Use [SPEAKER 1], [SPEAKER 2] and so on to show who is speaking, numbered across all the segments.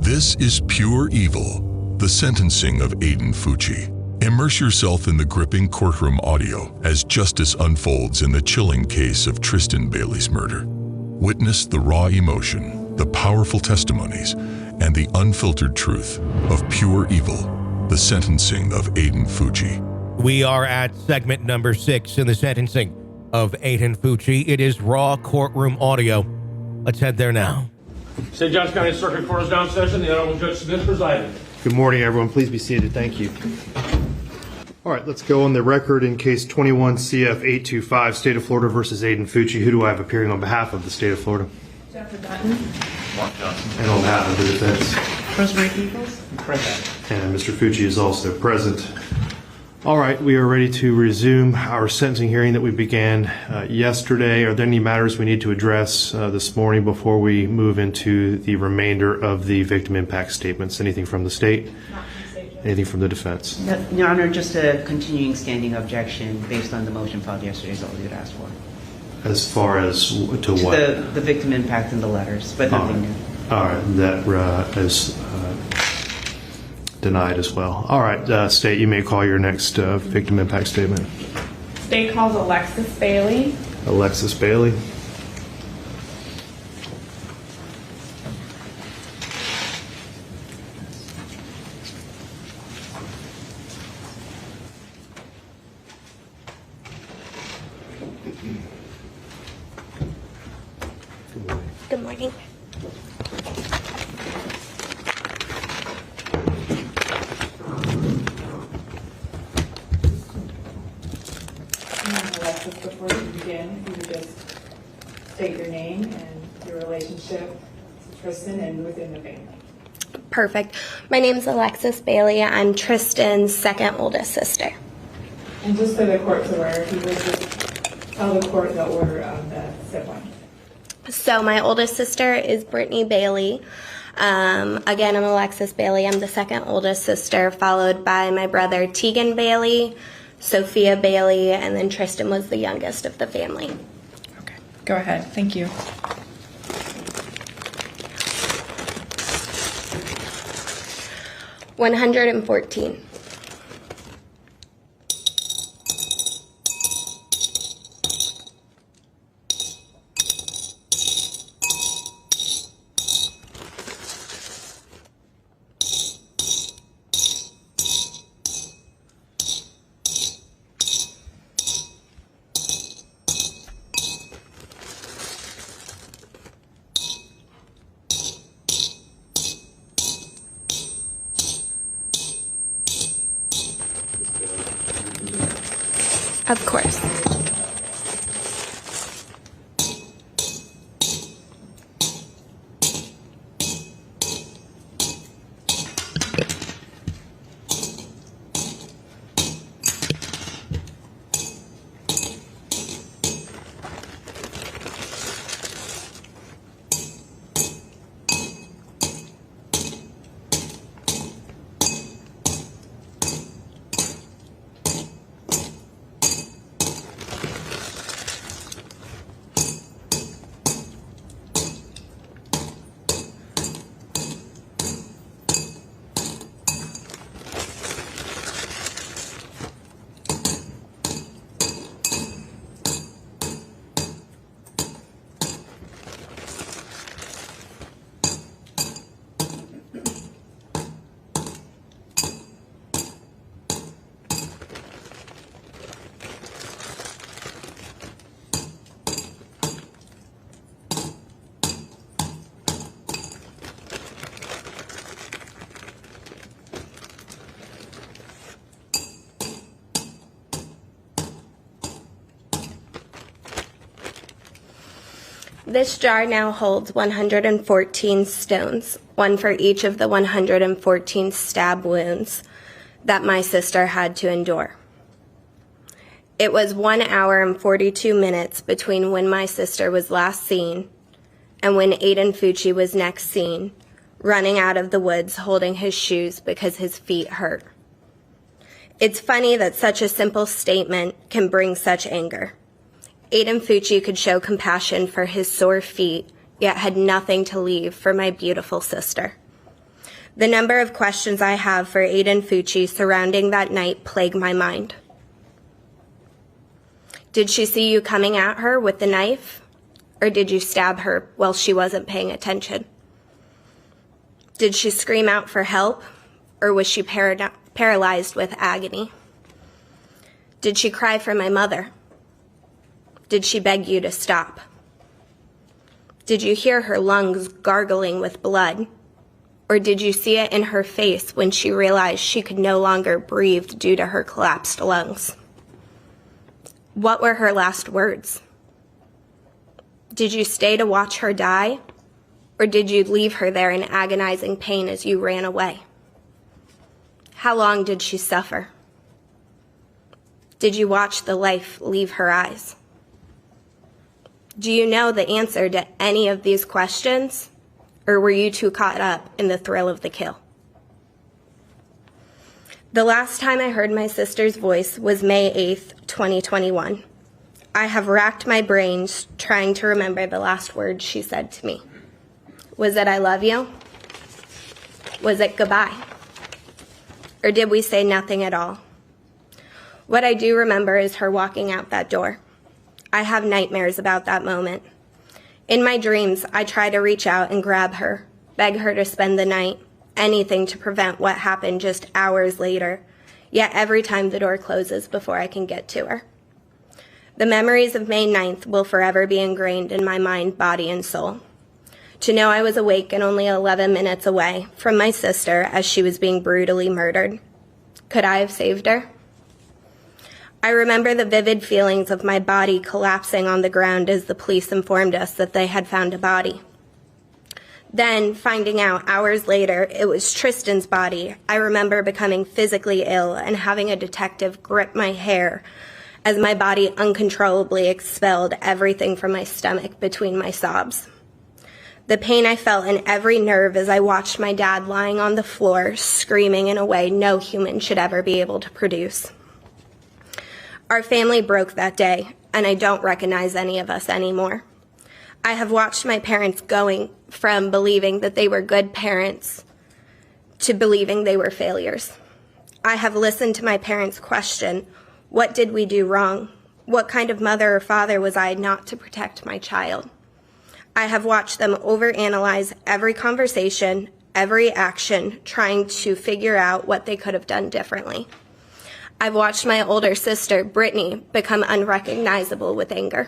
[SPEAKER 1] This is Pure Evil, the sentencing of Aiden Fucci. Immerse yourself in the gripping courtroom audio as justice unfolds in the chilling case of Tristyn Bailey's murder. Witness the raw emotion, the powerful testimonies, and the unfiltered truth of Pure Evil, the sentencing of Aiden Fucci.
[SPEAKER 2] We are at segment number 6 in the sentencing of Aiden Fucci. It is raw courtroom audio. Let's head there now.
[SPEAKER 3] St. Johns County Circuit Court is now in session. The Honorable Judge Smith presiding.
[SPEAKER 4] Good morning, everyone. Please be seated. Thank you. All right, let's go on the record in case 21 CF 825, State of Florida versus Aiden Fucci. Who do I have appearing on behalf of the State of Florida?
[SPEAKER 5] Jennifer Dutton.
[SPEAKER 3] Mark Johnson.
[SPEAKER 4] And on behalf of the defense?
[SPEAKER 5] Rosemary Peoples.
[SPEAKER 4] And Mr. Fucci is also present. All right, we are ready to resume our sentencing hearing that we began yesterday. Are there any matters we need to address this morning before we move into the remainder of the victim impact statements? Anything from the state?
[SPEAKER 5] Not from the state, Judge.
[SPEAKER 4] Anything from the defense?
[SPEAKER 6] No, Your Honor, just a continuing standing objection based on the motion filed yesterday is all we would ask for.
[SPEAKER 4] As far as to what?
[SPEAKER 6] The victim impact in the letters, but nothing new.
[SPEAKER 4] All right, that is denied as well. All right, State, you may call your next victim impact statement.
[SPEAKER 5] State calls Alexis Bailey.
[SPEAKER 4] Alexis Bailey.
[SPEAKER 7] Good morning.
[SPEAKER 5] Alexis, before you begin, if you would just state your name and your relationship to Tristyn and within the family.
[SPEAKER 7] Perfect. My name's Alexis Bailey. I'm Tristyn's second oldest sister.
[SPEAKER 5] And just for the court's aware, if you would just tell the court the order of the siblings.
[SPEAKER 7] So my oldest sister is Brittany Bailey. Again, I'm Alexis Bailey. I'm the second oldest sister, followed by my brother Tegan Bailey, Sophia Bailey, and then Tristyn was the youngest of the family.
[SPEAKER 5] Okay, go ahead. Thank you.
[SPEAKER 7] $114. Of course. This jar now holds 114 stones, one for each of the 114 stab wounds that my sister had to endure. It was 1 hour and 42 minutes between when my sister was last seen and when Aiden Fucci was next seen, running out of the woods holding his shoes because his feet hurt. It's funny that such a simple statement can bring such anger. Aiden Fucci could show compassion for his sore feet, yet had nothing to leave for my beautiful sister. The number of questions I have for Aiden Fucci surrounding that night plague my mind. Did she see you coming at her with the knife? Or did you stab her while she wasn't paying attention? Did she scream out for help? Or was she paralyzed with agony? Did she cry for my mother? Did she beg you to stop? Did you hear her lungs gargling with blood? Or did you see it in her face when she realized she could no longer breathe due to her collapsed lungs? What were her last words? Did you stay to watch her die? Or did you leave her there in agonizing pain as you ran away? How long did she suffer? Did you watch the life leave her eyes? Do you know the answer to any of these questions? Or were you too caught up in the thrill of the kill? The last time I heard my sister's voice was May 8th, 2021. I have racked my brains trying to remember the last words she said to me. Was it "I love you"? Was it goodbye? Or did we say nothing at all? What I do remember is her walking out that door. I have nightmares about that moment. In my dreams, I try to reach out and grab her, beg her to spend the night, anything to prevent what happened just hours later, yet every time the door closes before I can get to her. The memories of May 9th will forever be ingrained in my mind, body, and soul. To know I was awake and only 11 minutes away from my sister as she was being brutally murdered. Could I have saved her? I remember the vivid feelings of my body collapsing on the ground as the police informed us that they had found a body. Then, finding out hours later it was Tristyn's body, I remember becoming physically ill and having a detective grip my hair as my body uncontrollably expelled everything from my stomach between my sobs. The pain I felt in every nerve as I watched my dad lying on the floor, screaming in a way no human should ever be able to produce. Our family broke that day, and I don't recognize any of us anymore. I have watched my parents going from believing that they were good parents to believing they were failures. I have listened to my parents question, what did we do wrong? What kind of mother or father was I not to protect my child? I have watched them overanalyze every conversation, every action, trying to figure out what they could have done differently. I've watched my older sister, Brittany, become unrecognizable with anger.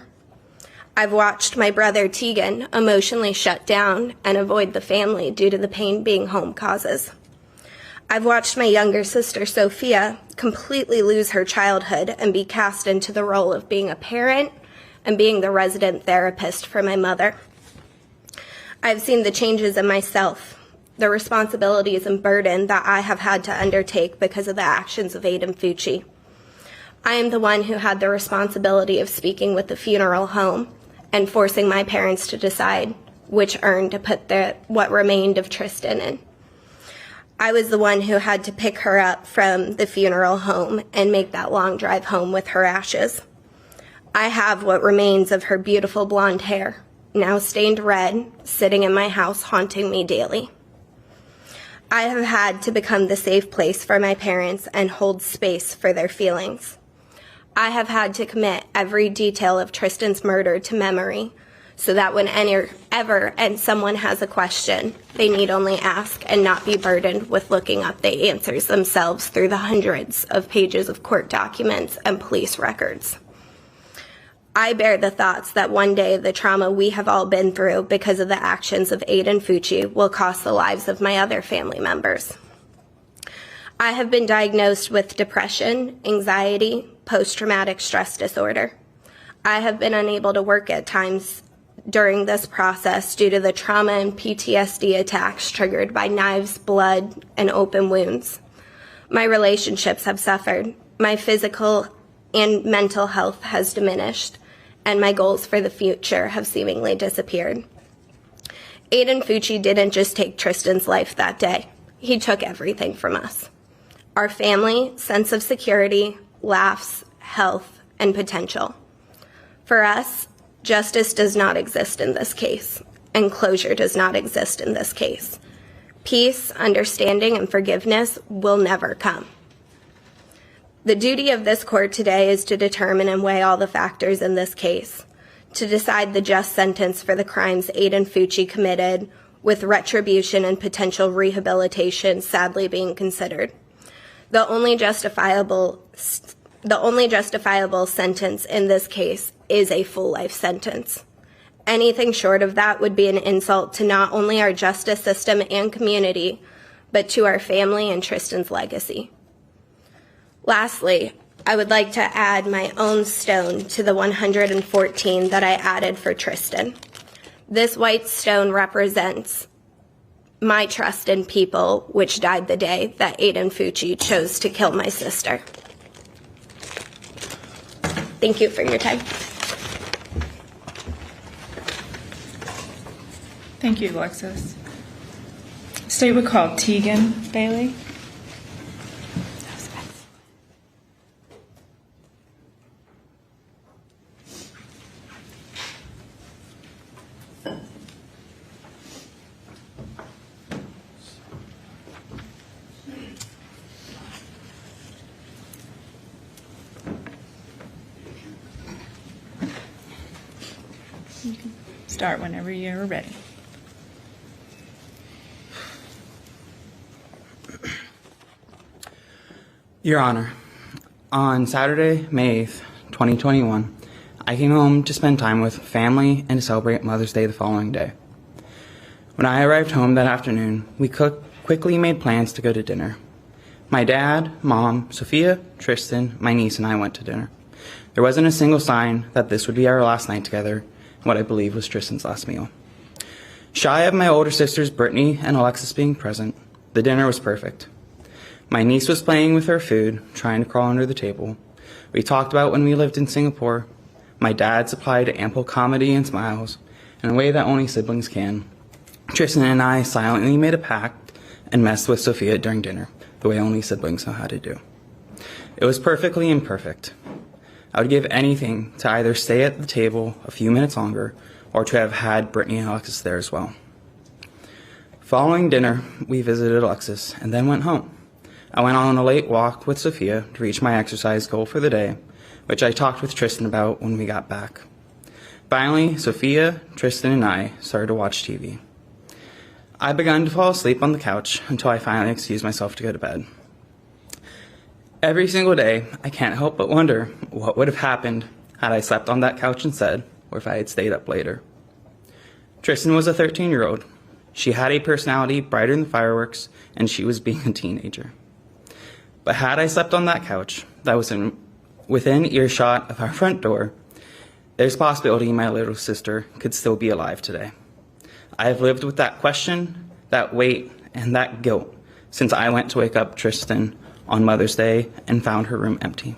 [SPEAKER 7] I've watched my brother, Tegan, emotionally shut down and avoid the family due to the pain being home causes. I've watched my younger sister, Sophia, completely lose her childhood and be cast into the role of being a parent and being the resident therapist for my mother. I've seen the changes in myself, the responsibilities and burden that I have had to undertake because of the actions of Aiden Fucci. I am the one who had the responsibility of speaking with the funeral home and forcing my parents to decide which urn to put what remained of Tristyn in. I was the one who had to pick her up from the funeral home and make that long drive home with her ashes. I have what remains of her beautiful blonde hair, now stained red, sitting in my house haunting me daily. I have had to become the safe place for my parents and hold space for their feelings. I have had to commit every detail of Tristyn's murder to memory so that whenever someone has a question, they need only ask and not be burdened with looking up the answers themselves through the hundreds of pages of court documents and police records. I bear the thoughts that one day the trauma we have all been through because of the actions of Aiden Fucci will cost the lives of my other family members. I have been diagnosed with depression, anxiety, post-traumatic stress disorder. I have been unable to work at times during this process due to the trauma and PTSD attacks triggered by knives, blood, and open wounds. My relationships have suffered. My physical and mental health has diminished, and my goals for the future have seemingly disappeared. Aiden Fucci didn't just take Tristyn's life that day. He took everything from us. Our family, sense of security, laughs, health, and potential. For us, justice does not exist in this case, and closure does not exist in this case, Peace, understanding, and forgiveness will never come. The duty of this court today is to determine and weigh all the factors in this case, to decide the just sentence for the crimes Aiden Fucci committed, with retribution and potential rehabilitation sadly being considered. The only justifiable sentence in this case is a full life sentence. Anything short of that would be an insult to not only our justice system and community, but to our family and Tristyn's legacy. Lastly, I would like to add my own stone to the 114 that I added for Tristyn. This white stone represents my trust in people, which died the day that Aiden Fucci chose to kill my sister. Thank you for your time.
[SPEAKER 8] Thank you, Alexis. State would call Tristyn Bailey. You can start whenever you're ready.
[SPEAKER 9] Your Honor, on Saturday, May 8th, 2021, I came home to spend time with family and to celebrate Mother's Day the following day. When I arrived home that afternoon, we quickly made plans to go to dinner. My dad, mom, Sophia, Tristyn, my niece, and I went to dinner. There wasn't a single sign that this would be our last night together, what I believe was Tristyn's last meal. Shy of my older sisters Brittany and Alexis being present, the dinner was perfect. My niece was playing with her food, trying to crawl under the table. We talked about when we lived in Singapore. My dad supplied ample comedy and smiles in a way that only siblings can. Tristyn and I silently made a pact and messed with Sophia during dinner, the way only siblings know how to do. It was perfectly imperfect. I would give anything to either stay at the table a few minutes longer or to have had Brittany and Alexis there as well. Following dinner, we visited Alexis and then went home. I went on a late walk with Sophia to reach my exercise goal for the day, which I talked with Tristyn about when we got back. Finally, Sophia, Tristyn, and I started to watch TV. I began to fall asleep on the couch until I finally excused myself to go to bed. Every single day, I can't help but wonder what would have happened had I slept on that couch instead, or if I had stayed up later. Tristyn was a 13-year-old. She had a personality brighter than fireworks, and she was being a teenager. But had I slept on that couch that was within earshot of our front door, there's a possibility my little sister could still be alive today. I have lived with that question, that weight, and that guilt since I went to wake up Tristyn on Mother's Day and found her room empty.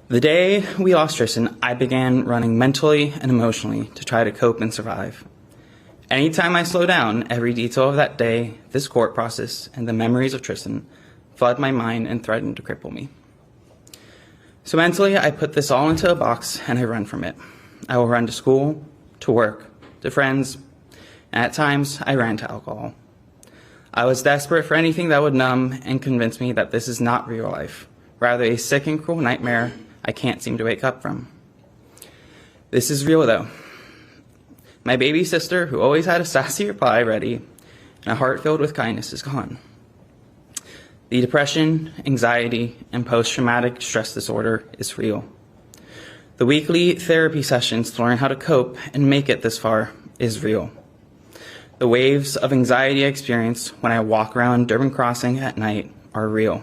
[SPEAKER 9] The day we lost Tristyn, I began running mentally and emotionally to try to cope and survive. Anytime I slow down, every detail of that day, this court process, and the memories of Tristyn flood my mind and threaten to cripple me. So mentally, I put this all into a box and I run from it. I will run to school, to work, to friends, and at times I ran to alcohol. I was desperate for anything that would numb and convince me that this is not real life, rather a sick and cruel nightmare I can't seem to wake up from. This is real though. My baby sister, who always had a sassy reply ready and a heart filled with kindness, is gone. The depression, anxiety, and post-traumatic stress disorder is real. The weekly therapy sessions to learn how to cope and make it this far is real. The waves of anxiety I experience when I walk around Durban Crossing at night are real.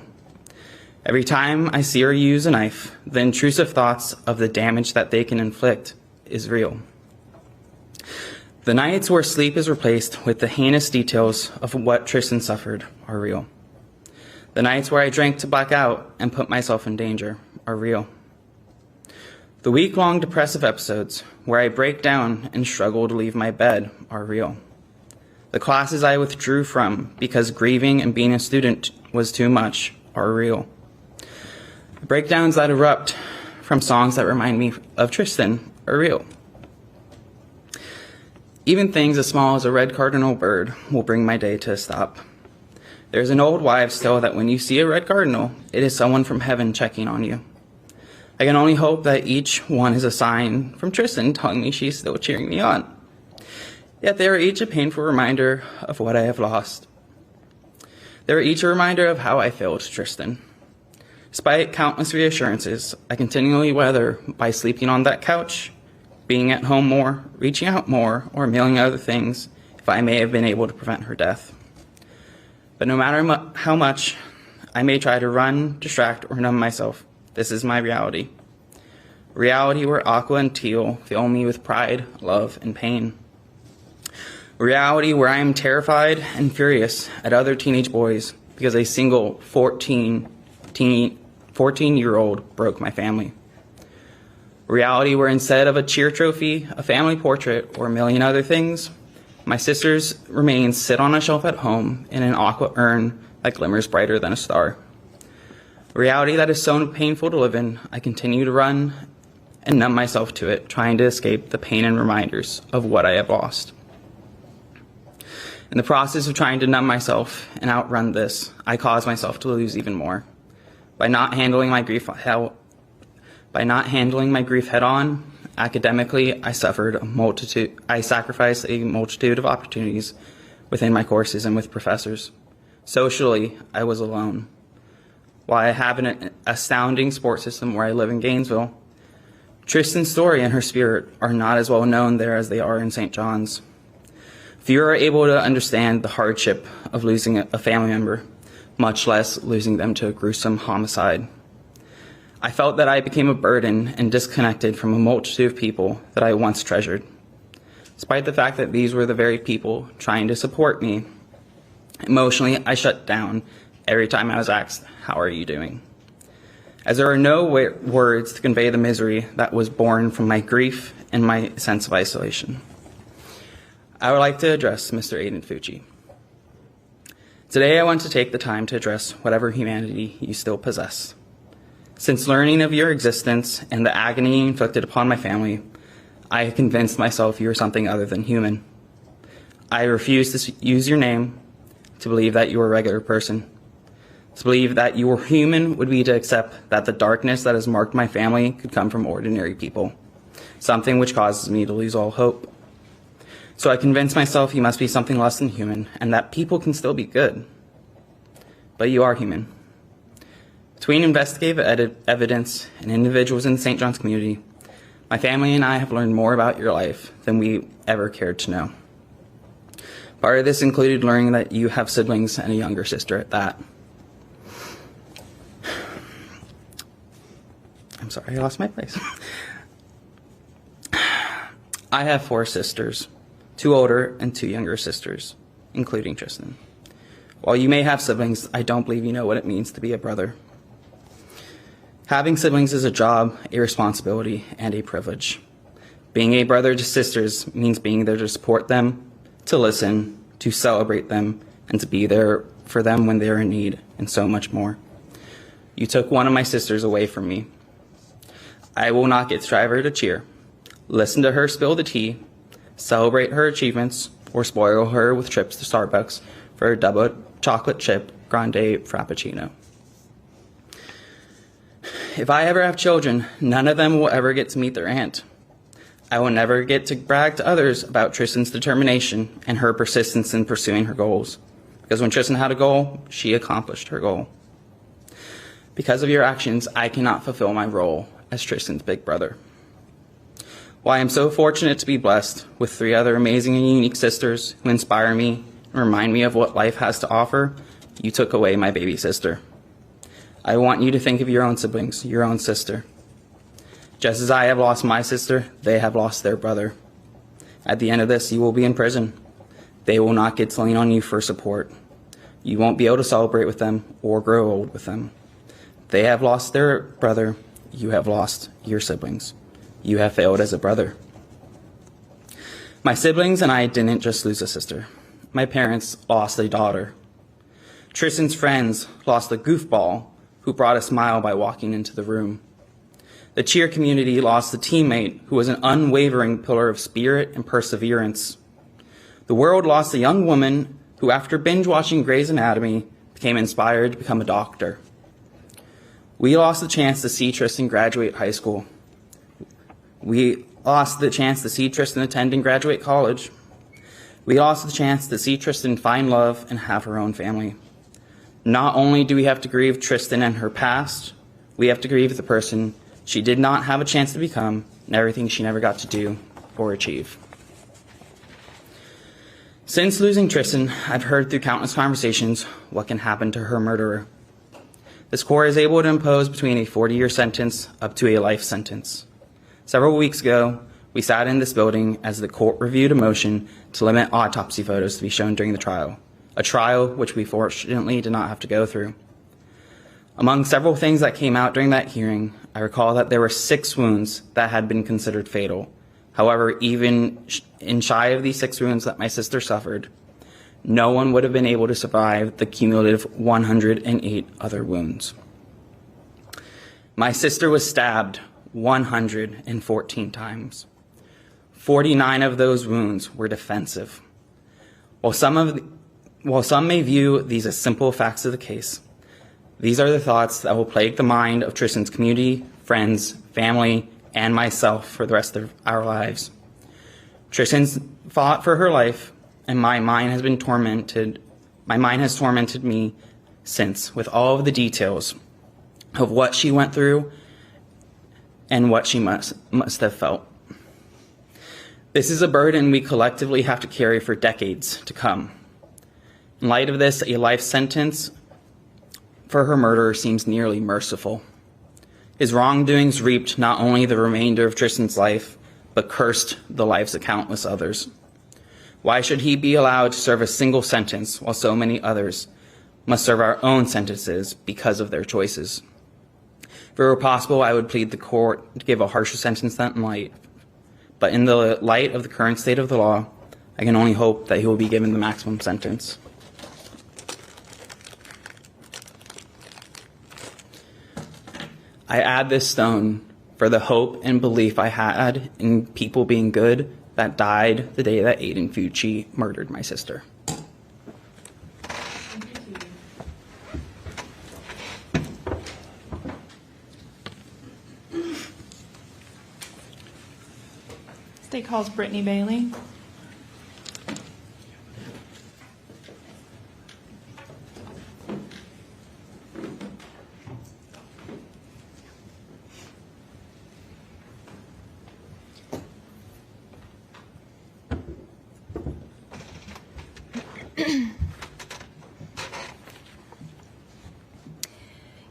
[SPEAKER 9] Every time I see or use a knife, the intrusive thoughts of the damage that they can inflict is real. The nights where sleep is replaced with the heinous details of what Tristyn suffered are real. The nights where I drank to black out and put myself in danger are real. The week-long depressive episodes where I break down and struggle to leave my bed are real. The classes I withdrew from because grieving and being a student was too much are real. The breakdowns that erupt from songs that remind me of Tristyn are real. Even things as small as a red cardinal bird will bring my day to a stop. There's an old wives' tale that when you see a red cardinal, it is someone from heaven checking on you. I can only hope that each one is a sign from Tristyn telling me she's still cheering me on. Yet they are each a painful reminder of what I have lost. They are each a reminder of how I failed Tristyn. Despite countless reassurances, I continually, whether by sleeping on that couch, being at home more, reaching out more, or a million other things, if I may have been able to prevent her death. But no matter how much I may try to run, distract, or numb myself, this is my reality. A reality where Aqua and Teal fill me with pride, love, and pain. A reality where I am terrified and furious at other teenage boys because a single 14-year-old broke my family. A reality where instead of a cheer trophy, a family portrait, or a million other things, my sister's remains sit on a shelf at home in an aqua urn that glimmers brighter than a star. A reality that is so painful to live in, I continue to run and numb myself to it, trying to escape the pain and reminders of what I have lost. In the process of trying to numb myself and outrun this, I cause myself to lose even more. By not handling my grief head on, academically, I sacrificed a multitude of opportunities within my courses and with professors. Socially, I was alone. While I have an astounding support system where I live in Gainesville, Tristyn's story and her spirit are not as well known there as they are in St. John's. Few are able to understand the hardship of losing a family member, much less losing them to a gruesome homicide. I felt that I became a burden and disconnected from a multitude of people that I once treasured. Despite the fact that these were the very people trying to support me, emotionally I shut down every time I was asked, "How are you doing?" As there are no words to convey the misery that was born from my grief and my sense of isolation. I would like to address Mr. Aiden Fucci. Today I want to take the time to address whatever humanity you still possess. Since learning of your existence and the agony inflicted upon my family, I have convinced myself you are something other than human. I refuse to use your name, to believe that you are a regular person. To believe that you are human would be to accept that the darkness that has marked my family could come from ordinary people, something which causes me to lose all hope. So I convince myself you must be something less than human and that people can still be good. But you are human. Between investigative evidence and individuals in the St. John's community, my family and I have learned more about your life than we ever cared to know. Part of this included learning that you have siblings and a younger sister at that. I'm sorry, I lost my place. I have 4 sisters, 2 older and 2 younger sisters, including Tristyn. While you may have siblings, I don't believe you know what it means to be a brother. Having siblings is a job, a responsibility, and a privilege. Being a brother to sisters means being there to support them, to listen, to celebrate them, and to be there for them when they're in need, and so much more. You took one of my sisters away from me. I will not get to drive her to cheer, listen to her spill the tea, celebrate her achievements, or spoil her with trips to Starbucks for a double chocolate chip grande frappuccino. If I ever have children, none of them will ever get to meet their aunt. I will never get to brag to others about Tristyn's determination and her persistence in pursuing her goals. Because when Tristyn had a goal, she accomplished her goal. Because of your actions, I cannot fulfill my role as Tristyn's big brother. While I am so fortunate to be blessed with 3 other amazing and unique sisters who inspire me and remind me of what life has to offer, you took away my baby sister. I want you to think of your own siblings, your own sister. Just as I have lost my sister, they have lost their brother. At the end of this, you will be in prison. They will not get to lean on you for support. You won't be able to celebrate with them or grow old with them. They have lost their brother. You have lost your siblings. You have failed as a brother. My siblings and I didn't just lose a sister. My parents lost a daughter. Tristyn's friends lost a goofball who brought a smile by walking into the room. The cheer community lost a teammate who was an unwavering pillar of spirit and perseverance. The world lost a young woman who, after binge watching Grey's Anatomy, became inspired to become a doctor. We lost the chance to see Tristyn graduate high school. We lost the chance to see Tristyn attend and graduate college. We lost the chance to see Tristyn find love and have her own family. Not only do we have to grieve Tristyn and her past, we have to grieve the person she did not have a chance to become and everything she never got to do or achieve. Since losing Tristyn, I've heard through countless conversations what can happen to her murderer. This court is able to impose between a 40-year sentence up to a life sentence. Several weeks ago, we sat in this building as the court reviewed a motion to limit autopsy photos to be shown during the trial, a trial which we fortunately did not have to go through. Among several things that came out during that hearing, I recall that there were 6 wounds that had been considered fatal. However, even in shy of these 6 wounds that my sister suffered, no one would have been able to survive the cumulative 108 other wounds. My sister was stabbed 114 times. 49 of those wounds were defensive. While some may view these as simple facts of the case, these are the thoughts that will plague the mind of Tristyn's community, friends, family, and myself for the rest of our lives. Tristyn's fought for her life, and my mind has tormented me since, with all of the details of what she went through and what she must have felt. This is a burden we collectively have to carry for decades to come. In light of this, a life sentence for her murderer seems nearly merciful. His wrongdoings reaped not only the remainder of Tristyn's life, but cursed the lives of countless others. Why should he be allowed to serve a single sentence while so many others must serve our own sentences because of their choices? If it were possible, I would plead the court to give a harsher sentence than life. But in the light of the current state of the law, I can only hope that he will be given the maximum sentence. I add this stone for the hope and belief I had in people being good that died the day that Aiden Fucci murdered my sister.
[SPEAKER 8] State calls Brittany Bailey.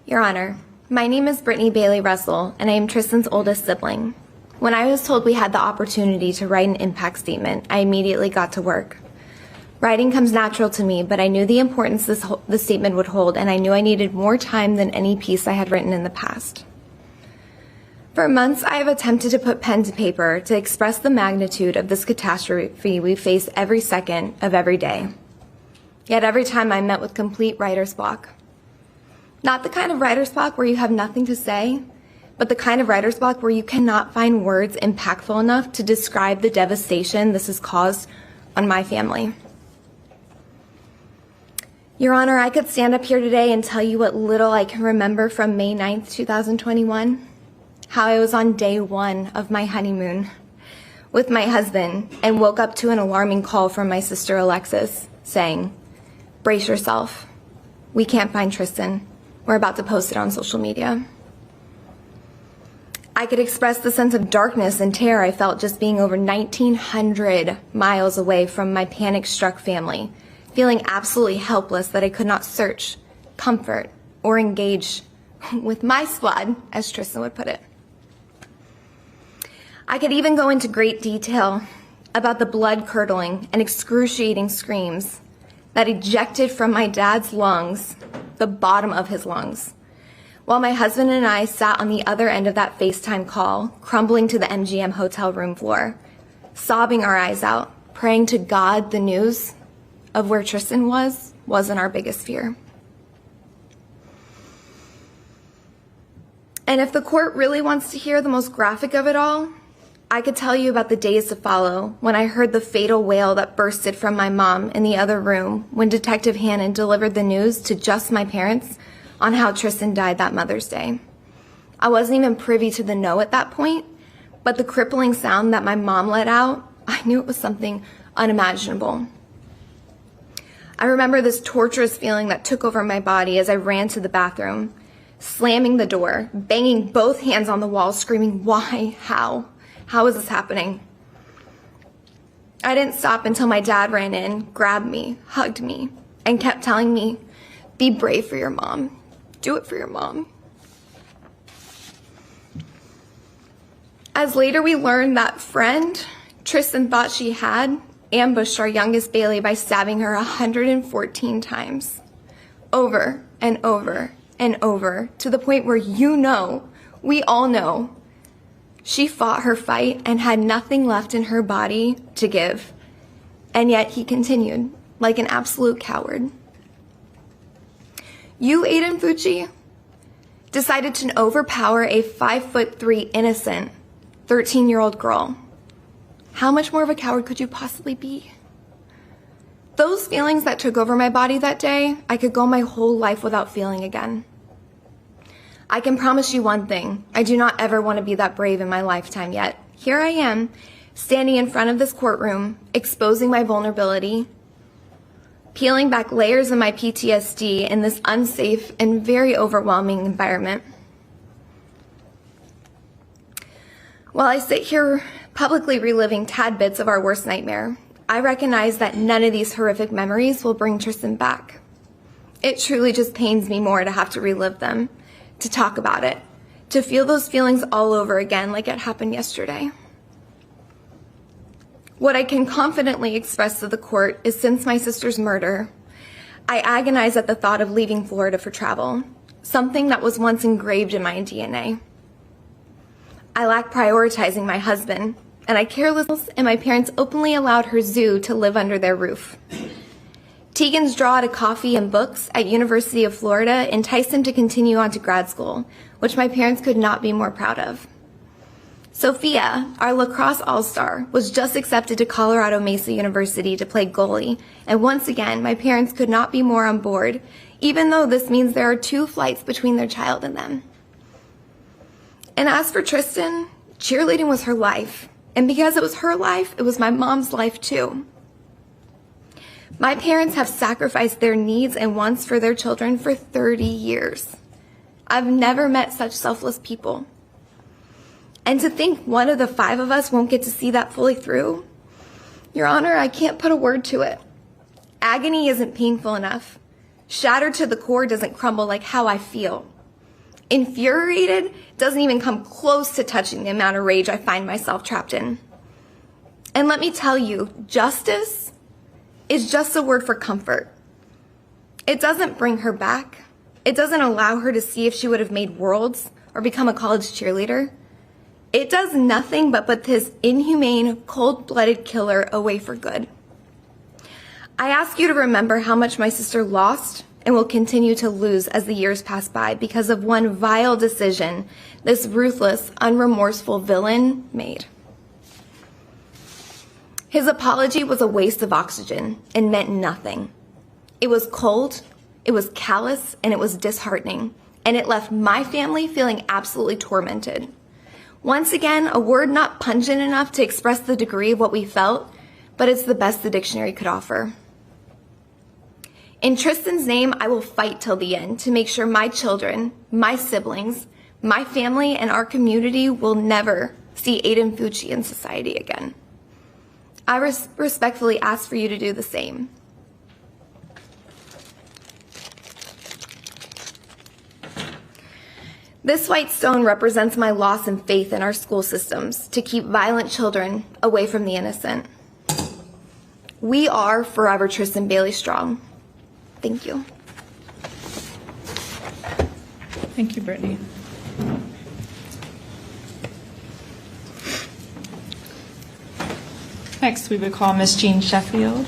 [SPEAKER 10] Your Honor, my name is Brittany Bailey Russell, and I am Tristyn's oldest sibling. When I was told we had the opportunity to write an impact statement, I immediately got to work. Writing comes natural to me, but I knew the importance the statement would hold, and I knew I needed more time than any piece I had written in the past. For months, I have attempted to put pen to paper to express the magnitude of this catastrophe we face every second of every day. Yet every time I'm met with complete writer's block. Not the kind of writer's block where you have nothing to say, but the kind of writer's block where you cannot find words impactful enough to describe the devastation this has caused on my family. Your Honor, I could stand up here today and tell you what little I can remember from May 9th, 2021, how I was on day 1 of my honeymoon with my husband and woke up to an alarming call from my sister Alexis saying, "Brace yourself. We can't find Tristyn. We're about to post it on social media." I could express the sense of darkness and terror I felt just being over 1,900 miles away from my panic-struck family, feeling absolutely helpless that I could not search, comfort, or engage with my squad, as Tristyn would put it. I could even go into great detail about the blood-curdling and excruciating screams that ejected from my dad's lungs, the bottom of his lungs, while my husband and I sat on the other end of that FaceTime call, crumbling to the MGM hotel room floor, sobbing our eyes out, praying to God the news of where Tristyn wasn't our biggest fear. And if the court really wants to hear the most graphic of it all, I could tell you about the days to follow when I heard the fatal wail that bursted from my mom in the other room when Detective Hannon delivered the news to just my parents on how Tristyn died that Mother's Day. I wasn't even privy to the know at that point, but the crippling sound that my mom let out, I knew it was something unimaginable. I remember this torturous feeling that took over my body as I ran to the bathroom, slamming the door, banging both hands on the wall, screaming, "Why? How? How is this happening?" I didn't stop until my dad ran in, grabbed me, hugged me, and kept telling me, "Be brave for your mom. Do it for your mom." As later we learned, that friend Tristyn thought she had ambushed our youngest Bailey by stabbing her 114 times, over and over and over, to the point where we all know, she fought her fight and had nothing left in her body to give. And yet he continued, like an absolute coward. You, Aiden Fucci, decided to overpower a 5'3" innocent 13-year-old girl. How much more of a coward could you possibly be? Those feelings that took over my body that day, I could go my whole life without feeling again. I can promise you one thing, I do not ever want to be that brave in my lifetime yet. Here I am, standing in front of this courtroom, exposing my vulnerability, peeling back layers of my PTSD in this unsafe and very overwhelming environment. While I sit here publicly reliving tad bits of our worst nightmare, I recognize that none of these horrific memories will bring Tristyn back. It truly just pains me more to have to relive them, to talk about it, to feel those feelings all over again like it happened yesterday. What I can confidently express to the court is, since my sister's murder, I agonize at the thought of leaving Florida for travel, something that was once engraved in my DNA. I lack prioritizing my husband, and I carelessly, and my parents openly allowed her zoo to live under their roof. Tegan's draw to coffee and books at University of Florida enticed him to continue on to grad school, which my parents could not be more proud of. Sophia, our lacrosse all-star, was just accepted to Colorado Mesa University to play goalie, and once again, my parents could not be more on board, even though this means there are 2 flights between their child and them. And as for Tristyn, cheerleading was her life. And because it was her life, it was my mom's life too. My parents have sacrificed their needs and wants for their children for 30 years. I've never met such selfless people. And to think one of the 5 of us won't get to see that fully through, Your Honor, I can't put a word to it. Agony isn't painful enough. Shattered to the core doesn't crumble like how I feel. Infuriated doesn't even come close to touching the amount of rage I find myself trapped in. And let me tell you, justice is just a word for comfort. It doesn't bring her back. It doesn't allow her to see if she would have made worlds or become a college cheerleader. It does nothing but put this inhumane, cold-blooded killer away for good. I ask you to remember how much my sister lost and will continue to lose as the years pass by because of one vile decision this ruthless, unremorseful villain made. His apology was a waste of oxygen and meant nothing. It was cold, it was callous, and it was disheartening, and it left my family feeling absolutely tormented. Once again, a word not pungent enough to express the degree of what we felt, but it's the best the dictionary could offer. In Tristyn's name, I will fight till the end to make sure my children, my siblings, my family, and our community will never see Aiden Fucci in society again. I respectfully ask for you to do the same. This white stone represents my loss in faith in our school systems to keep violent children away from the innocent. We are forever Tristyn Bailey strong. Thank you.
[SPEAKER 8] Thank you, Brittany. Next, we would call Miss Jean Sheffield.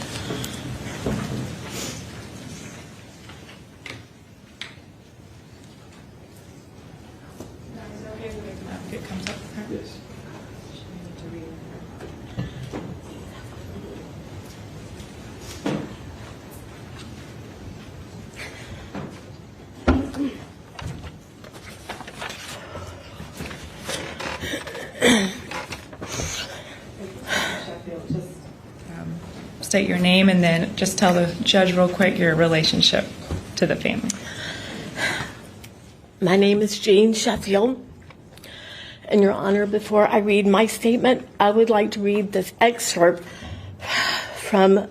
[SPEAKER 8] It comes up for her. Yes. state your name and then just tell the judge real quick your relationship to the family.
[SPEAKER 11] My name is Jean Sheffield. And Your Honor, before I read my statement, I would like to read this excerpt from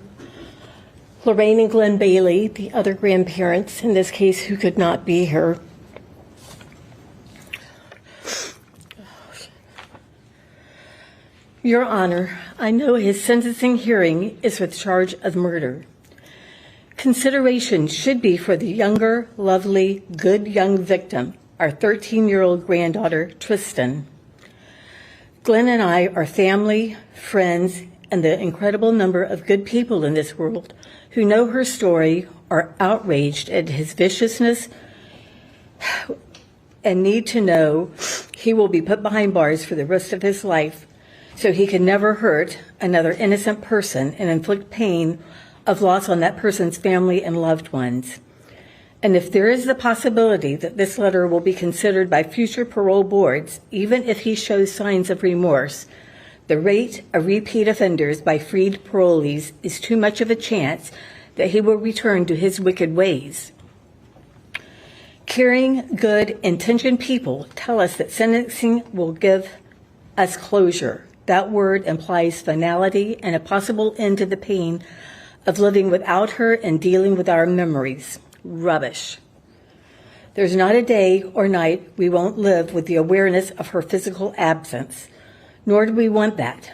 [SPEAKER 11] Lorraine and Glenn Bailey, the other grandparents in this case who could not be here. Your Honor, I know his sentencing hearing is with charge of murder. Consideration should be for the younger, lovely, good young victim, our 13-year-old granddaughter, Tristyn. Glenn and I are family, friends, and the incredible number of good people in this world who know her story are outraged at his viciousness and need to know he will be put behind bars for the rest of his life so he can never hurt another innocent person and inflict pain of loss on that person's family and loved ones. And if there is the possibility that this letter will be considered by future parole boards, even if he shows signs of remorse, the rate of repeat offenders by freed parolees is too much of a chance that he will return to his wicked ways. Caring, good, intentioned people tell us that sentencing will give us closure. That word implies finality and a possible end to the pain of living without her and dealing with our memories. Rubbish. There's not a day or night we won't live with the awareness of her physical absence, nor do we want that.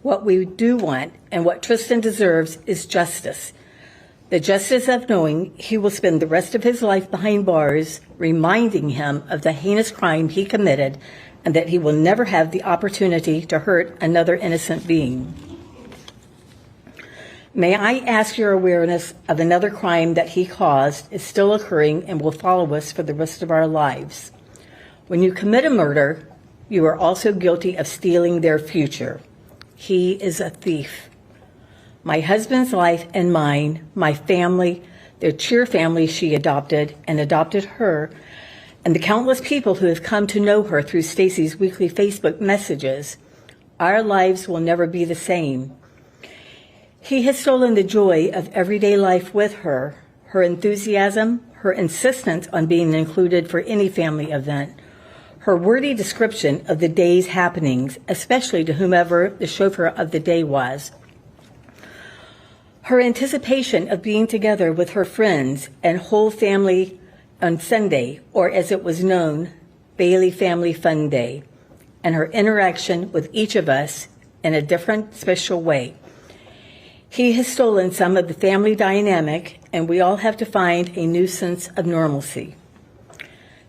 [SPEAKER 11] What we do want and what Tristyn deserves is justice. The justice of knowing he will spend the rest of his life behind bars, reminding him of the heinous crime he committed and that he will never have the opportunity to hurt another innocent being. May I ask your awareness of another crime that he caused is still occurring and will follow us for the rest of our lives. When you commit a murder, you are also guilty of stealing their future. He is a thief. My husband's life and mine, my family, their cheer family she adopted and adopted her, and the countless people who have come to know her through Stacy's weekly Facebook messages, our lives will never be the same. He has stolen the joy of everyday life with her, her enthusiasm, her insistence on being included for any family event, her wordy description of the day's happenings, especially to whomever the chauffeur of the day was, her anticipation of being together with her friends and whole family on Sunday, or as it was known, Bailey Family Fun Day, and her interaction with each of us in a different, special way. He has stolen some of the family dynamic, and we all have to find a new sense of normalcy.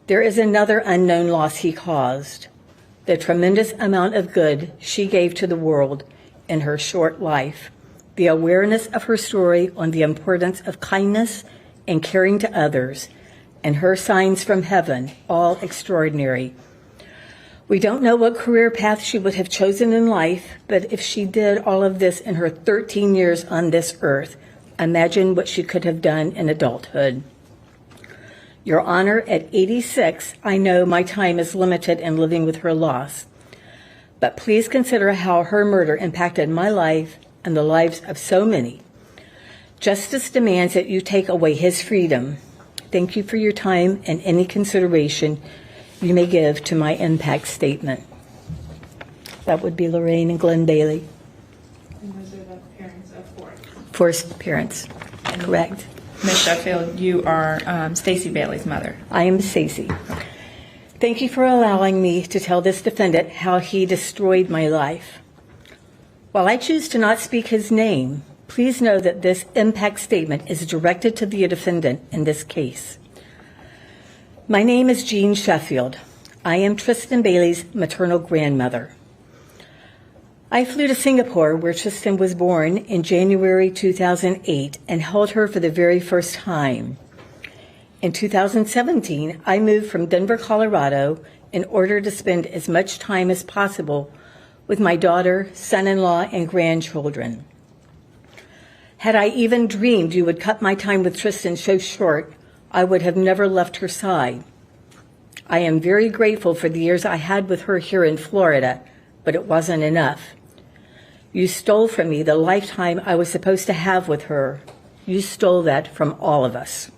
[SPEAKER 11] There is another unknown loss he caused, the tremendous amount of good she gave to the world in her short life, the awareness of her story on the importance of kindness and caring to others, and her signs from heaven, all extraordinary. We don't know what career path she would have chosen in life, but if she did all of this in her 13 years on this earth, imagine what she could have done in adulthood. Your Honor, at 86, I know my time is limited in living with her loss, but please consider how her murder impacted my life and the lives of so many. Justice demands that you take away his freedom. Thank you for your time and any consideration you may give to my impact statement. That would be Lorraine and Glenn Bailey.
[SPEAKER 5] And those are the parents of four.
[SPEAKER 11] First parents, correct.
[SPEAKER 8] Ms. Sheffield, you are Stacy Bailey's mother.
[SPEAKER 11] I am Stacy. Thank you for allowing me to tell this defendant how he destroyed my life. While I choose to not speak his name, please know that this impact statement is directed to the defendant in this case. My name is Jean Sheffield. I am Tristyn Bailey's maternal grandmother. I flew to Singapore, where Tristyn was born, in January 2008 and held her for the very first time. In 2017, I moved from Denver, Colorado, in order to spend as much time as possible with my daughter, son-in-law, and grandchildren. Had I even dreamed you would cut my time with Tristyn so short, I would have never left her side. I am very grateful for the years I had with her here in Florida, but it wasn't enough. You stole from me the lifetime I was supposed to have with her. You stole that from all of us.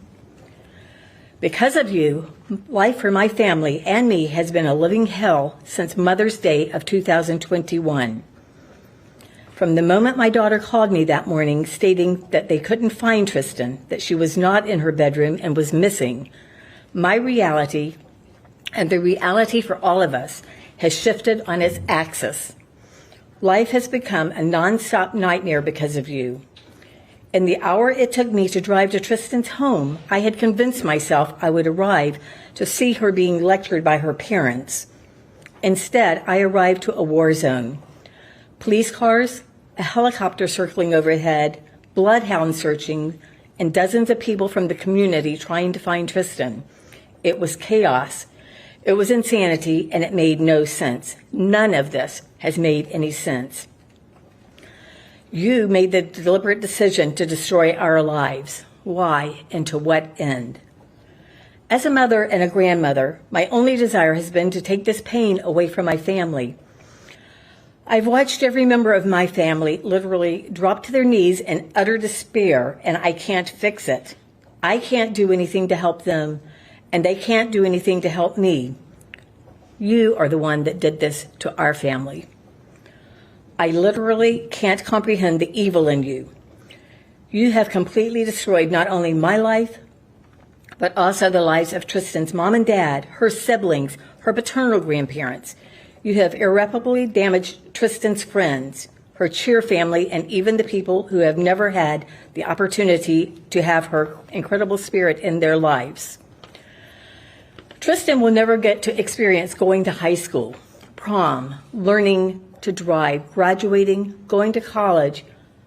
[SPEAKER 11] Because of you, life for my family and me has been a living hell since Mother's Day of 2021. From the moment my daughter called me that morning stating that they couldn't find Tristyn, that she was not in her bedroom and was missing, my reality and the reality for all of us has shifted on its axis. Life has become a nonstop nightmare because of you. In the hour it took me to drive to Tristyn's home, I had convinced myself I would arrive to see her being lectured by her parents. Instead, I arrived to a war zone. Police cars, a helicopter circling overhead, bloodhounds searching, and dozens of people from the community trying to find Tristyn. It was chaos. It was insanity, and it made no sense. None of this has made any sense. You made the deliberate decision to destroy our lives. Why and to what end? As a mother and a grandmother, my only desire has been to take this pain away from my family. I've watched every member of my family literally drop to their knees in utter despair, and I can't fix it. I can't do anything to help them, and they can't do anything to help me. You are the one that did this to our family. I literally can't comprehend the evil in you. You have completely destroyed not only my life, but also the lives of Tristyn's mom and dad, her siblings, her paternal grandparents. You have irreparably damaged Tristyn's friends, her cheer family, and even the people who have never had the opportunity to have her incredible spirit in their lives. Tristyn will never get to experience going to high school, prom, learning to drive, graduating, going to college,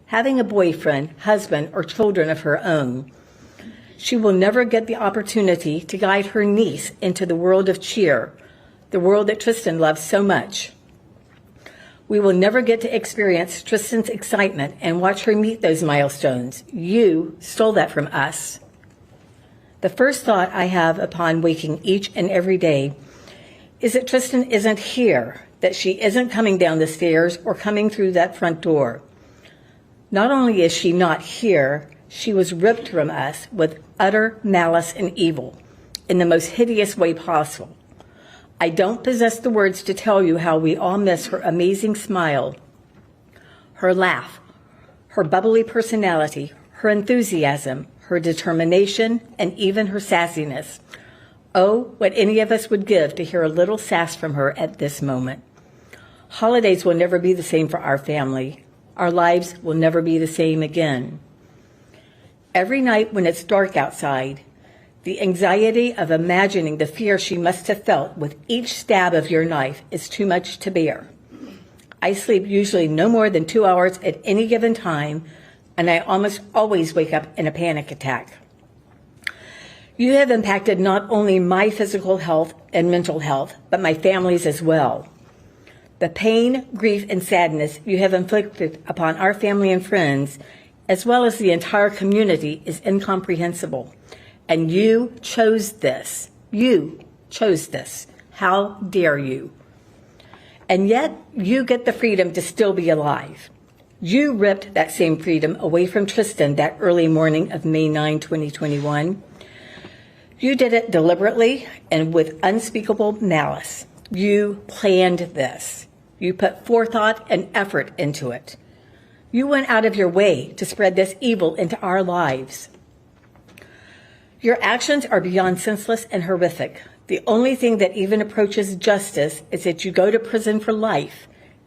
[SPEAKER 11] having a boyfriend, husband, or children of her own. She will never get the opportunity to guide her niece into the world of cheer, the world that Tristyn loves so much. We will never get to experience Tristyn's excitement and watch her meet those milestones. You stole that from us. The first thought I have upon waking each and every day is that Tristyn isn't here, that she isn't coming down the stairs or coming through that front door. Not only is she not here, she was ripped from us with utter malice and evil in the most hideous way possible. I don't possess the words to tell you how we all miss her amazing smile, her laugh, her bubbly personality, her enthusiasm, her determination, and even her sassiness. Oh, what any of us would give to hear a little sass from her at this moment. Holidays will never be the same for our family. Our lives will never be the same again. Every night when it's dark outside, the anxiety of imagining the fear she must have felt with each stab of your knife is too much to bear. I sleep usually no more than 2 hours at any given time, and I almost always wake up in a panic attack. You have impacted not only my physical health and mental health, but my family's as well. The pain, grief, and sadness you have inflicted upon our family and friends, as well as the entire community, is incomprehensible. And you chose this. You chose this. How dare you? And yet, you get the freedom to still be alive. You ripped that same freedom away from Tristyn that early morning of May 9, 2021. You did it deliberately and with unspeakable malice. You planned this. You put forethought and effort into it. You went out of your way to spread this evil into our lives. Your actions are beyond senseless and horrific. The only thing that even approaches justice is that you go to prison for life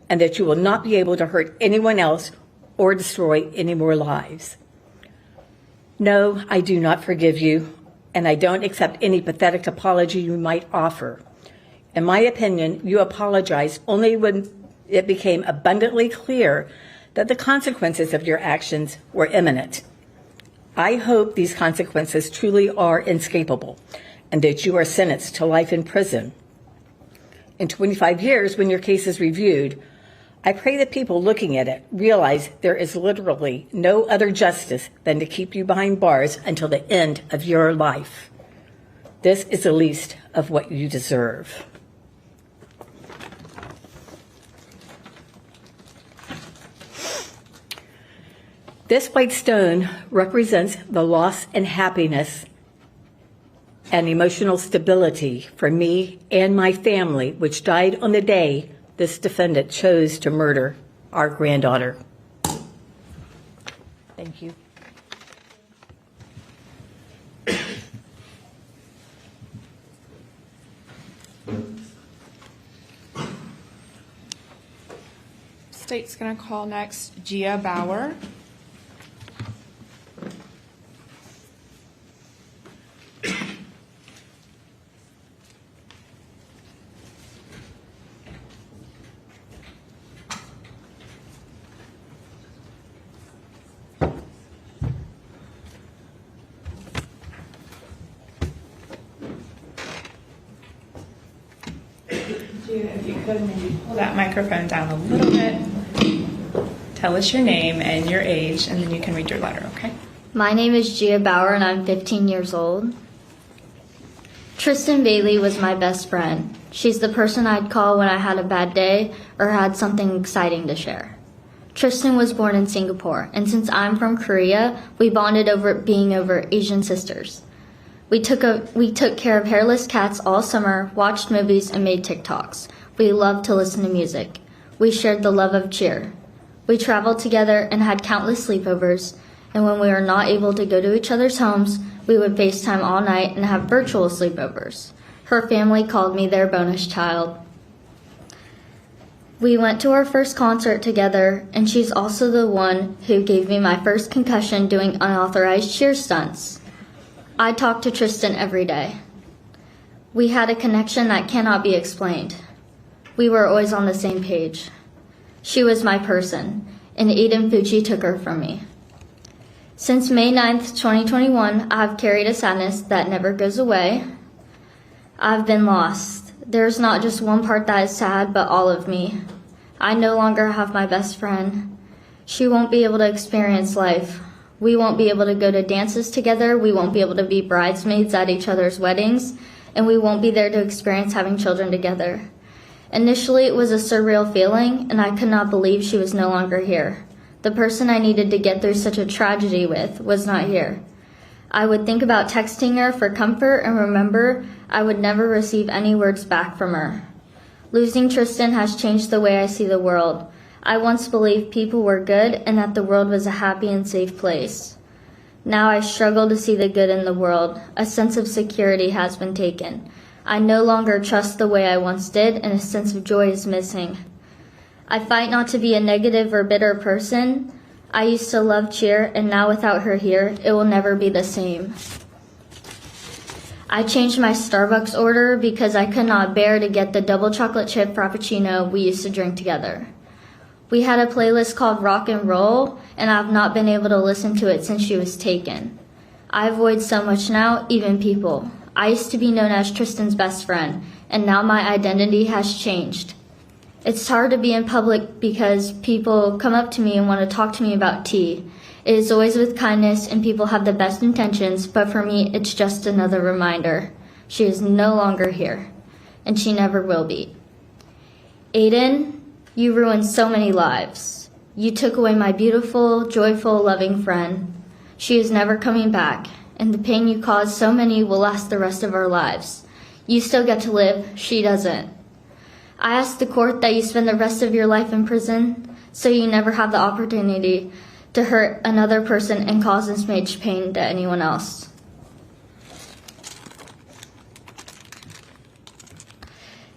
[SPEAKER 11] and that you will not be able to hurt anyone else or destroy any more lives. No, I do not forgive you, and I don't accept any pathetic apology you might offer. In my opinion, you apologized only when it became abundantly clear that the consequences of your actions were imminent. I hope these consequences truly are inescapable and that you are sentenced to life in prison. In 25 years, when your case is reviewed, I pray that people looking at it realize there is literally no other justice than to keep you behind bars until the end of your life. This is the least of what you deserve. This white stone represents the loss and happiness and emotional stability for me and my family, which died on the day this defendant chose to murder our granddaughter. Thank you.
[SPEAKER 8] State's going to call next Gia Bauer. If you could maybe pull that microphone down a little bit. Tell us your name and your age, and then you can read your letter, okay?
[SPEAKER 12] My name is Gia Bauer, and I'm 15 years old. Tristyn Bailey was my best friend. She's the person I'd call when I had a bad day or had something exciting to share. Tristyn was born in Singapore, and since I'm from Korea, we bonded over being over Asian sisters. We took care of hairless cats all summer, watched movies, and made TikToks. We loved to listen to music. We shared the love of cheer. We traveled together and had countless sleepovers, and when we were not able to go to each other's homes, we would FaceTime all night and have virtual sleepovers. Her family called me their bonus child. We went to our first concert together, and she's also the one who gave me my first concussion doing unauthorized cheer stunts. I talked to Tristyn every day. We had a connection that cannot be explained. We were always on the same page. She was my person, and Aiden Fucci took her from me. Since May 9th, 2021, I've carried a sadness that never goes away. I've been lost. There's not just one part that is sad, but all of me. I no longer have my best friend. She won't be able to experience life. We won't be able to go to dances together. We won't be able to be bridesmaids at each other's weddings, and we won't be there to experience having children together. Initially, it was a surreal feeling, and I could not believe she was no longer here. The person I needed to get through such a tragedy with was not here. I would think about texting her for comfort and remember I would never receive any words back from her. Losing Tristyn has changed the way I see the world. I once believed people were good and that the world was a happy and safe place. Now I struggle to see the good in the world. A sense of security has been taken. I no longer trust the way I once did, and a sense of joy is missing. I fight not to be a negative or bitter person. I used to love cheer, and now without her here, it will never be the same. I changed my Starbucks order because I could not bear to get the double chocolate chip frappuccino we used to drink together. We had a playlist called Rock and Roll, and I've not been able to listen to it since she was taken. I avoid so much now, even people. I used to be known as Tristyn's best friend, and now my identity has changed. It's hard to be in public because people come up to me and want to talk to me about tea. It is always with kindness, and people have the best intentions, but for me, it's just another reminder. She is no longer here, and she never will be. Aiden, you ruined so many lives. You took away my beautiful, joyful, loving friend. She is never coming back, and the pain you caused so many will last the rest of our lives. You still get to live, she doesn't. I ask the court that you spend the rest of your life in prison so you never have the opportunity to hurt another person and cause this much pain to anyone else.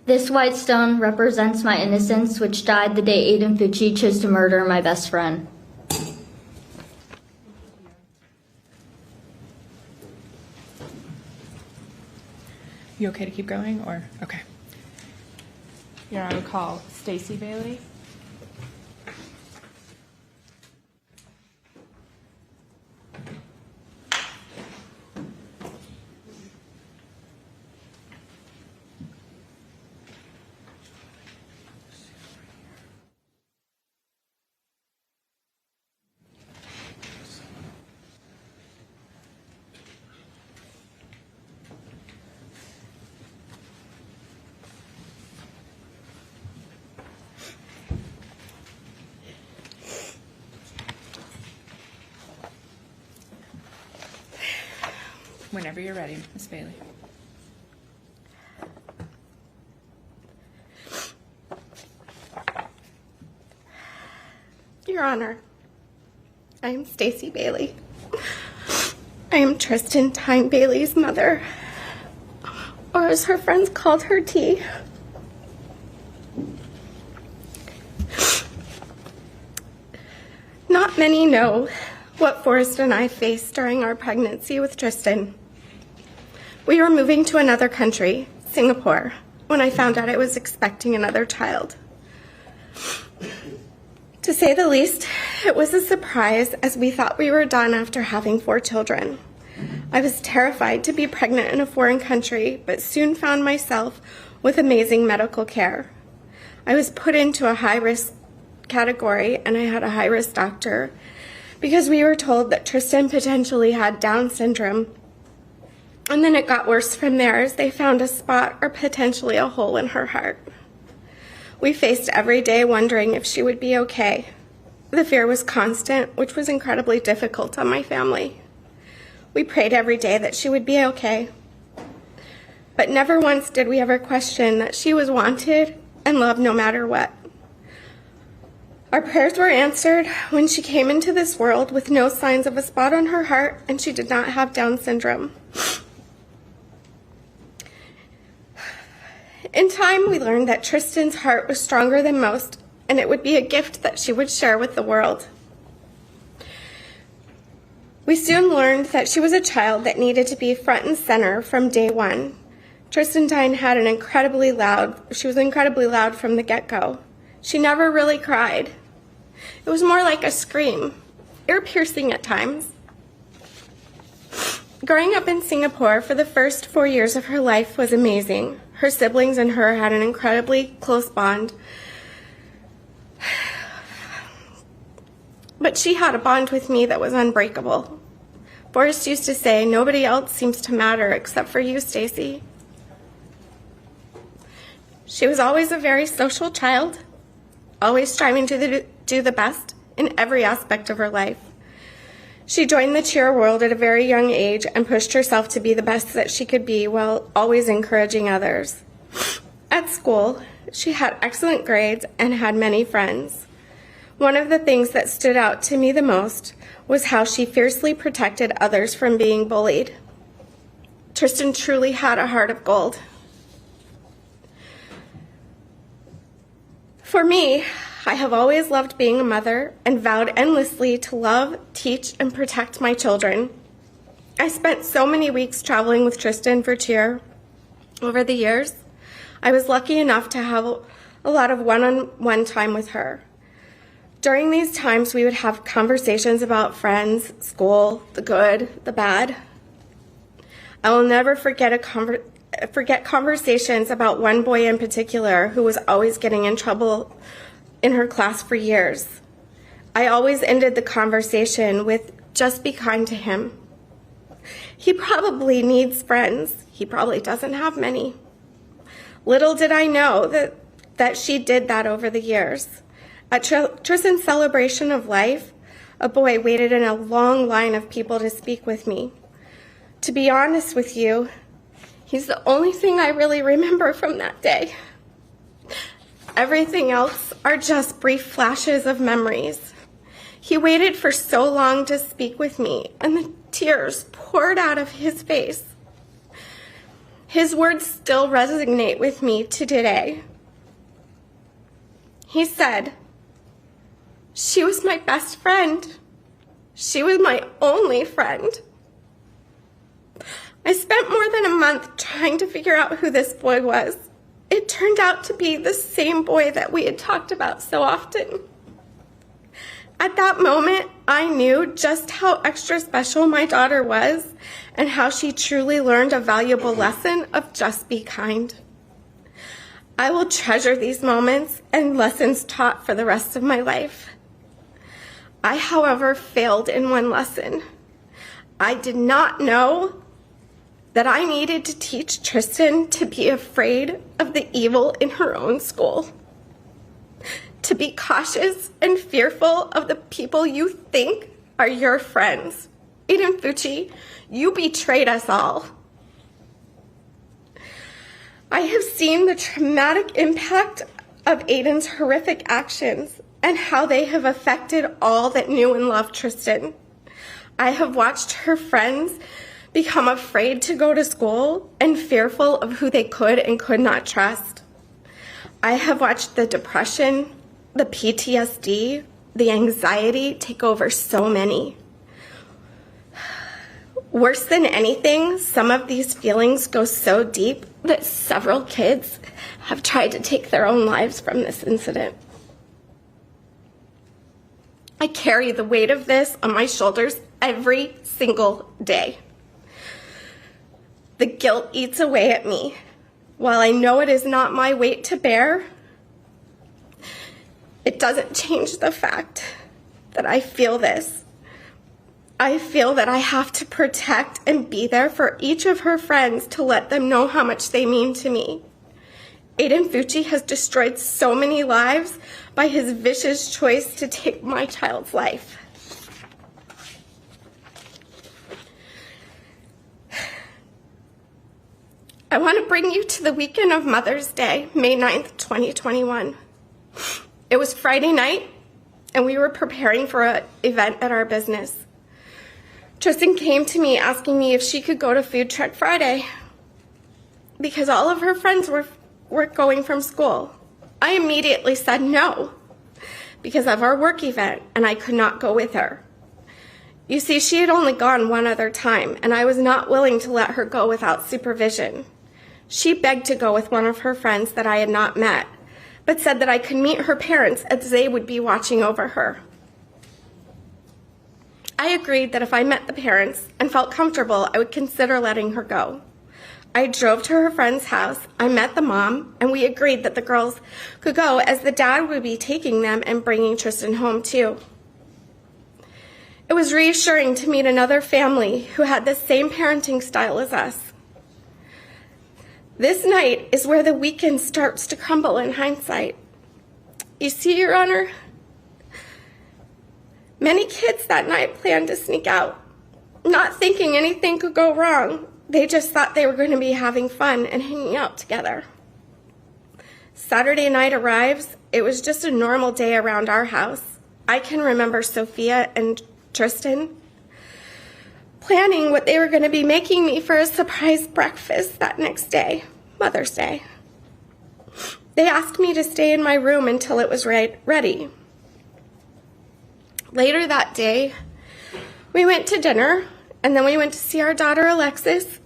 [SPEAKER 12] This white stone represents my innocence, which died the day Aiden Fucci chose to murder my best friend.
[SPEAKER 8] You okay to keep going, or okay? Here I will call Stacy Bailey. Whenever you're ready, Ms. Bailey.
[SPEAKER 7] Your Honor, I am Stacey Bailey. I am Tristyn Bailey's mother, or as her friends called her, T. Not many know what Forrest and I faced during our pregnancy with Tristyn. We were moving to another country, Singapore, when I found out I was expecting another child. To say the least, it was a surprise as we thought we were done after having 4 children. I was terrified to be pregnant in a foreign country, but soon found myself with amazing medical care. I was put into a high-risk category, and I had a high-risk doctor because we were told that Tristyn potentially had Down syndrome. And then it got worse from there as they found a spot or potentially a hole in her heart. We faced every day wondering if she would be okay. The fear was constant, which was incredibly difficult on my family. We prayed every day that she would be okay. But never once did we ever question that she was wanted and loved no matter what. Our prayers were answered when she came into this world with no signs of a spot on her heart, and she did not have Down syndrome. In time, we learned that Tristyn's heart was stronger than most, and it would be a gift that she would share with the world. We soon learned that she was a child that needed to be front and center from day one. Tristyn had she was incredibly loud from the get-go. She never really cried. It was more like a scream, ear-piercing at times. Growing up in Singapore for the first 4 years of her life was amazing. Her siblings and her had an incredibly close bond. But she had a bond with me that was unbreakable. Forrest used to say, "Nobody else seems to matter except for you, Stacey." She was always a very social child, always striving to do the best in every aspect of her life. She joined the cheer world at a very young age and pushed herself to be the best that she could be while always encouraging others. At school, she had excellent grades and had many friends. One of the things that stood out to me the most was how she fiercely protected others from being bullied. Tristyn truly had a heart of gold. For me, I have always loved being a mother and vowed endlessly to love, teach, and protect my children. I spent so many weeks traveling with Tristyn for cheer. Over the years, I was lucky enough to have a lot of one-on-one time with her. During these times, we would have conversations about friends, school, the good, the bad. I will never forget conversations about one boy in particular who was always getting in trouble in her class for years. I always ended the conversation with, "Just be kind to him. He probably needs friends. He probably doesn't have many." Little did I know that she did that over the years. At Tristyn's celebration of life, a boy waited in a long line of people to speak with me. To be honest with you, he's the only thing I really remember from that day. Everything else are just brief flashes of memories. He waited for so long to speak with me, and the tears poured out of his face. His words still resonate with me to today. He said, "She was my best friend. She was my only friend." I spent more than a month trying to figure out who this boy was. It turned out to be the same boy that we had talked about so often. At that moment, I knew just how extra special my daughter was and how she truly learned a valuable lesson of just be kind. I will treasure these moments and lessons taught for the rest of my life. I, however, failed in one lesson. I did not know that I needed to teach Tristyn to be afraid of the evil in her own school, to be cautious and fearful of the people you think are your friends. Aiden Fucci, you betrayed us all. I have seen the traumatic impact of Aiden's horrific actions and how they have affected all that knew and loved Tristyn. I have watched her friends become afraid to go to school and fearful of who they could and could not trust. I have watched the depression, the PTSD, the anxiety take over so many. Worse than anything, some of these feelings go so deep that several kids have tried to take their own lives from this incident. I carry the weight of this on my shoulders every single day. The guilt eats away at me. While I know it is not my weight to bear, it doesn't change the fact that I feel this. I feel that I have to protect and be there for each of her friends to let them know how much they mean to me. Aiden Fucci has destroyed so many lives by his vicious choice to take my child's life. I want to bring you to the weekend of Mother's Day, May 9th, 2021. It was Friday night, and we were preparing for an event at our business. Tristyn came to me asking me if she could go to Food Truck Friday because all of her friends were going from school. I immediately said no because of our work event, and I could not go with her. You see, she had only gone one other time, and I was not willing to let her go without supervision. She begged to go with one of her friends that I had not met, but said that I could meet her parents as they would be watching over her. I agreed that if I met the parents and felt comfortable, I would consider letting her go. I drove to her friend's house, I met the mom, and we agreed that the girls could go as the dad would be taking them and bringing Tristyn home too. It was reassuring to meet another family who had the same parenting style as us. This night is where the weekend starts to crumble in hindsight. You see, Your Honor, many kids that night planned to sneak out, not thinking anything could go wrong. They just thought they were going to be having fun and hanging out together. Saturday night arrives. It was just a normal day around our house. I can remember Sophia and Tristyn planning what they were going to be making me for a surprise breakfast that next day, Mother's Day. They asked me to stay in my room until it was ready. Later that day, we went to dinner, and then we went to see our daughter Alexis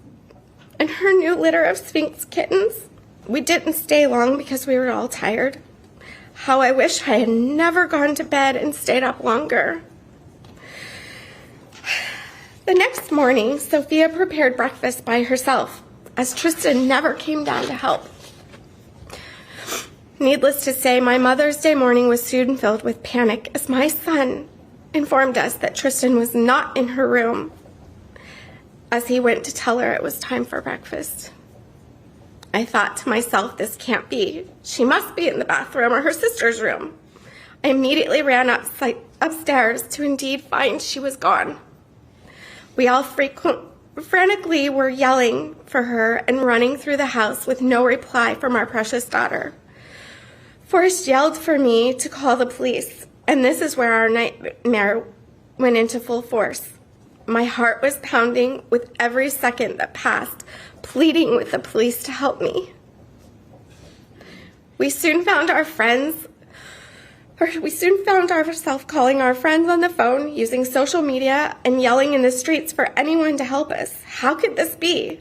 [SPEAKER 7] and her new litter of Sphinx kittens. We didn't stay long because we were all tired. How I wish I had never gone to bed and stayed up longer. The next morning, Sophia prepared breakfast by herself, as Tristyn never came down to help. Needless to say, my Mother's Day morning was soon filled with panic as my son informed us that Tristyn was not in her room as he went to tell her it was time for breakfast. I thought to myself, this can't be. She must be in the bathroom or her sister's room. I immediately ran upstairs to indeed find she was gone. We all frantically were yelling for her and running through the house with no reply from our precious daughter. Forrest yelled for me to call the police, and this is where our nightmare went into full force. My heart was pounding with every second that passed, pleading with the police to help me. We soon found ourselves calling our friends on the phone, using social media, and yelling in the streets for anyone to help us. How could this be?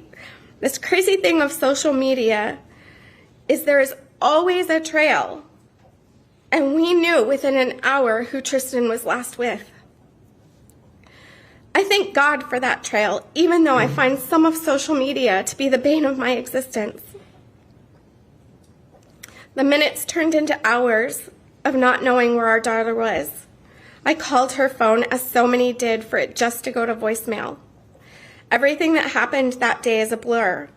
[SPEAKER 7] This crazy thing of social media is there is always a trail, and we knew within an hour who Tristyn was last with. I thank God for that trail, even though I find some of social media to be the bane of my existence. The minutes turned into hours of not knowing where our daughter was. I called her phone, as so many did, for it just to go to voicemail. Everything that happened that day is a blur.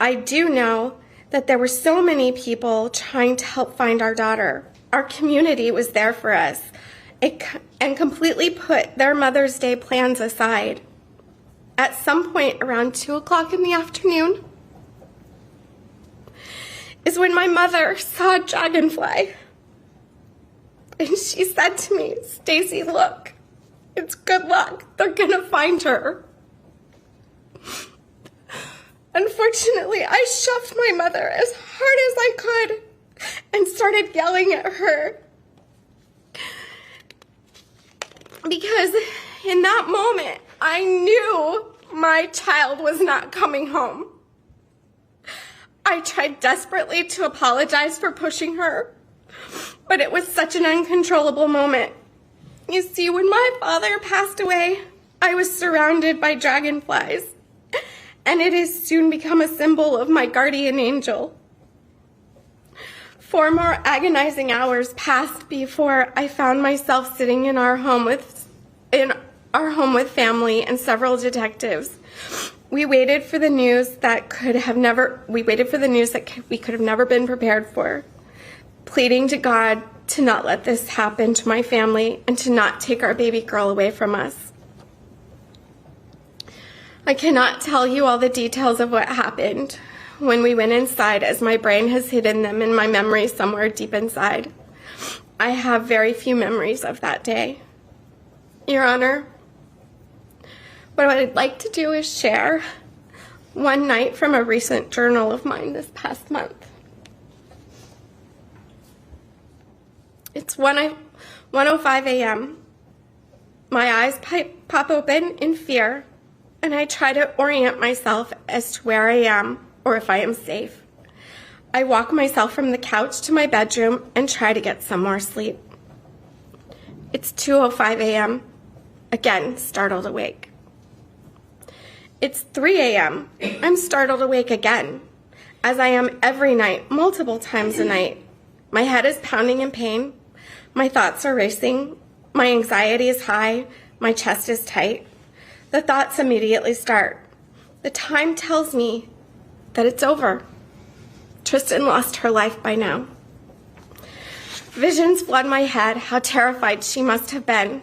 [SPEAKER 7] I do know that there were so many people trying to help find our daughter. Our community was there for us, and and completely put their Mother's Day plans aside. At some point around 2 o'clock in the afternoon is when my mother saw a dragonfly. And she said to me, "Stacy, look, it's good luck. They're gonna find her." Unfortunately, I shoved my mother as hard as I could and started yelling at her. Because in that moment, I knew my child was not coming home. I tried desperately to apologize for pushing her, but it was such an uncontrollable moment. You see, when my father passed away, I was surrounded by dragonflies, and it has soon become a symbol of my guardian angel. 4 more agonizing hours passed before I found myself sitting in our home with family and several detectives. We waited for the news that we could have never been prepared for, pleading to God to not let this happen to my family and to not take our baby girl away from us. I cannot tell you all the details of what happened when we went inside, as my brain has hidden them in my memory somewhere deep inside. I have very few memories of that day. Your Honor, what I'd like to do is share one night from a recent journal of mine this past month. It's 1:05 a.m. My eyes pop open in fear, and I try to orient myself as to where I am or if I am safe. I walk myself from the couch to my bedroom and try to get some more sleep. It's 2:05 a.m. Again, startled awake. It's 3 a.m. I'm startled awake again, as I am every night, multiple times a night. My head is pounding in pain. My thoughts are racing. My anxiety is high. My chest is tight. The thoughts immediately start. The time tells me that it's over. Tristyn lost her life by now. Visions flood my head, how terrified she must have been.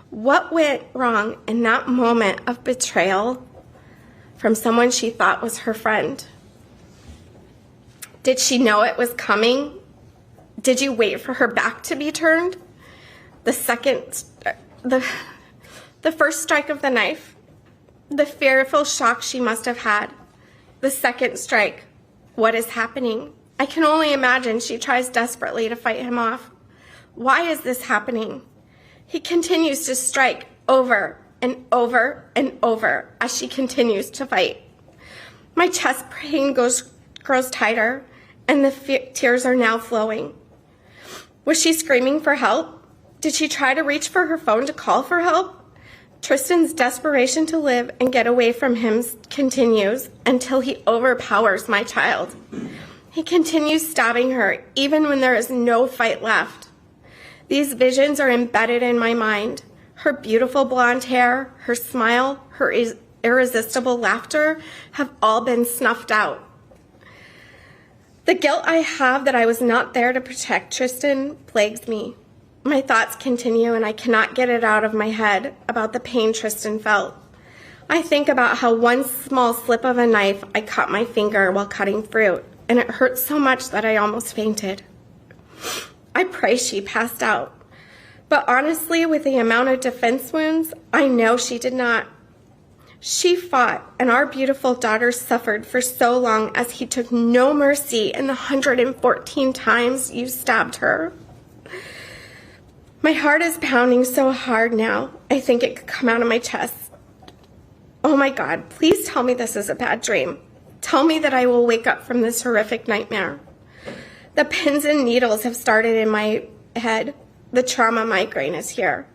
[SPEAKER 7] What went wrong in that moment of betrayal from someone she thought was her friend? Did she know it was coming? Did you wait for her back to be turned? The first strike of the knife, the fearful shock she must have had. The second strike, what is happening? I can only imagine she tries desperately to fight him off. Why is this happening? He continues to strike over and over and over as she continues to fight. My chest pain grows tighter, and the tears are now flowing. Was she screaming for help? Did she try to reach for her phone to call for help? Tristyn's desperation to live and get away from him continues until he overpowers my child. He continues stabbing her even when there is no fight left. These visions are embedded in my mind. Her beautiful blonde hair, her smile, her irresistible laughter have all been snuffed out. The guilt I have that I was not there to protect Tristyn plagues me. My thoughts continue, and I cannot get it out of my head about the pain Tristyn felt. I think about how one small slip of a knife I cut my finger while cutting fruit, and it hurt so much that I almost fainted. I pray she passed out. But honestly, with the amount of defense wounds, I know she did not. She fought, and our beautiful daughter suffered for so long as he took no mercy in the 114 times you stabbed her. My heart is pounding so hard now, I think it could come out of my chest. Oh my God, please tell me this is a bad dream. Tell me that I will wake up from this horrific nightmare. The pins and needles have started in my head. The trauma migraine is here.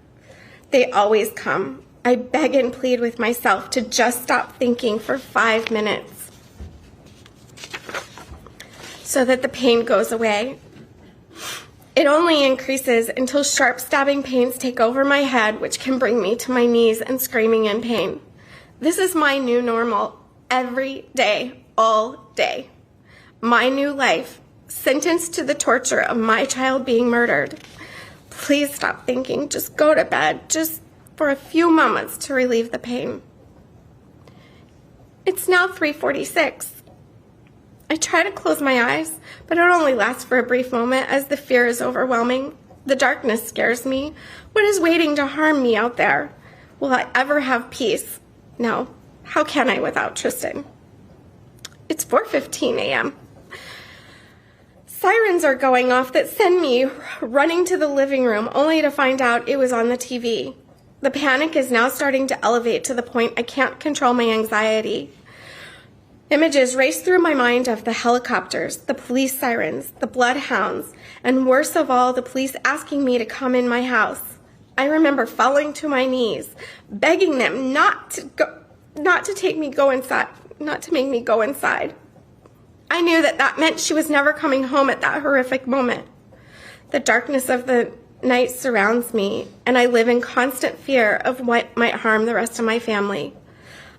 [SPEAKER 7] They always come. I beg and plead with myself to just stop thinking for 5 minutes so that the pain goes away. It only increases until sharp stabbing pains take over my head, which can bring me to my knees and screaming in pain. This is my new normal, every day, all day. My new life, sentenced to the torture of my child being murdered. Please stop thinking. Just go to bed, just for a few moments to relieve the pain. It's now 3:46. I try to close my eyes, but it only lasts for a brief moment as the fear is overwhelming. The darkness scares me. What is waiting to harm me out there? Will I ever have peace? No. How can I without Tristyn? It's 4:15 a.m. Sirens are going off that send me running to the living room only to find out it was on the TV. The panic is now starting to elevate to the point I can't control my anxiety. Images race through my mind of the helicopters, the police sirens, the bloodhounds, and worst of all, the police asking me to come in my house. I remember falling to my knees, begging them not to make me go inside. I knew that meant she was never coming home at that horrific moment. The darkness of the night surrounds me, and I live in constant fear of what might harm the rest of my family.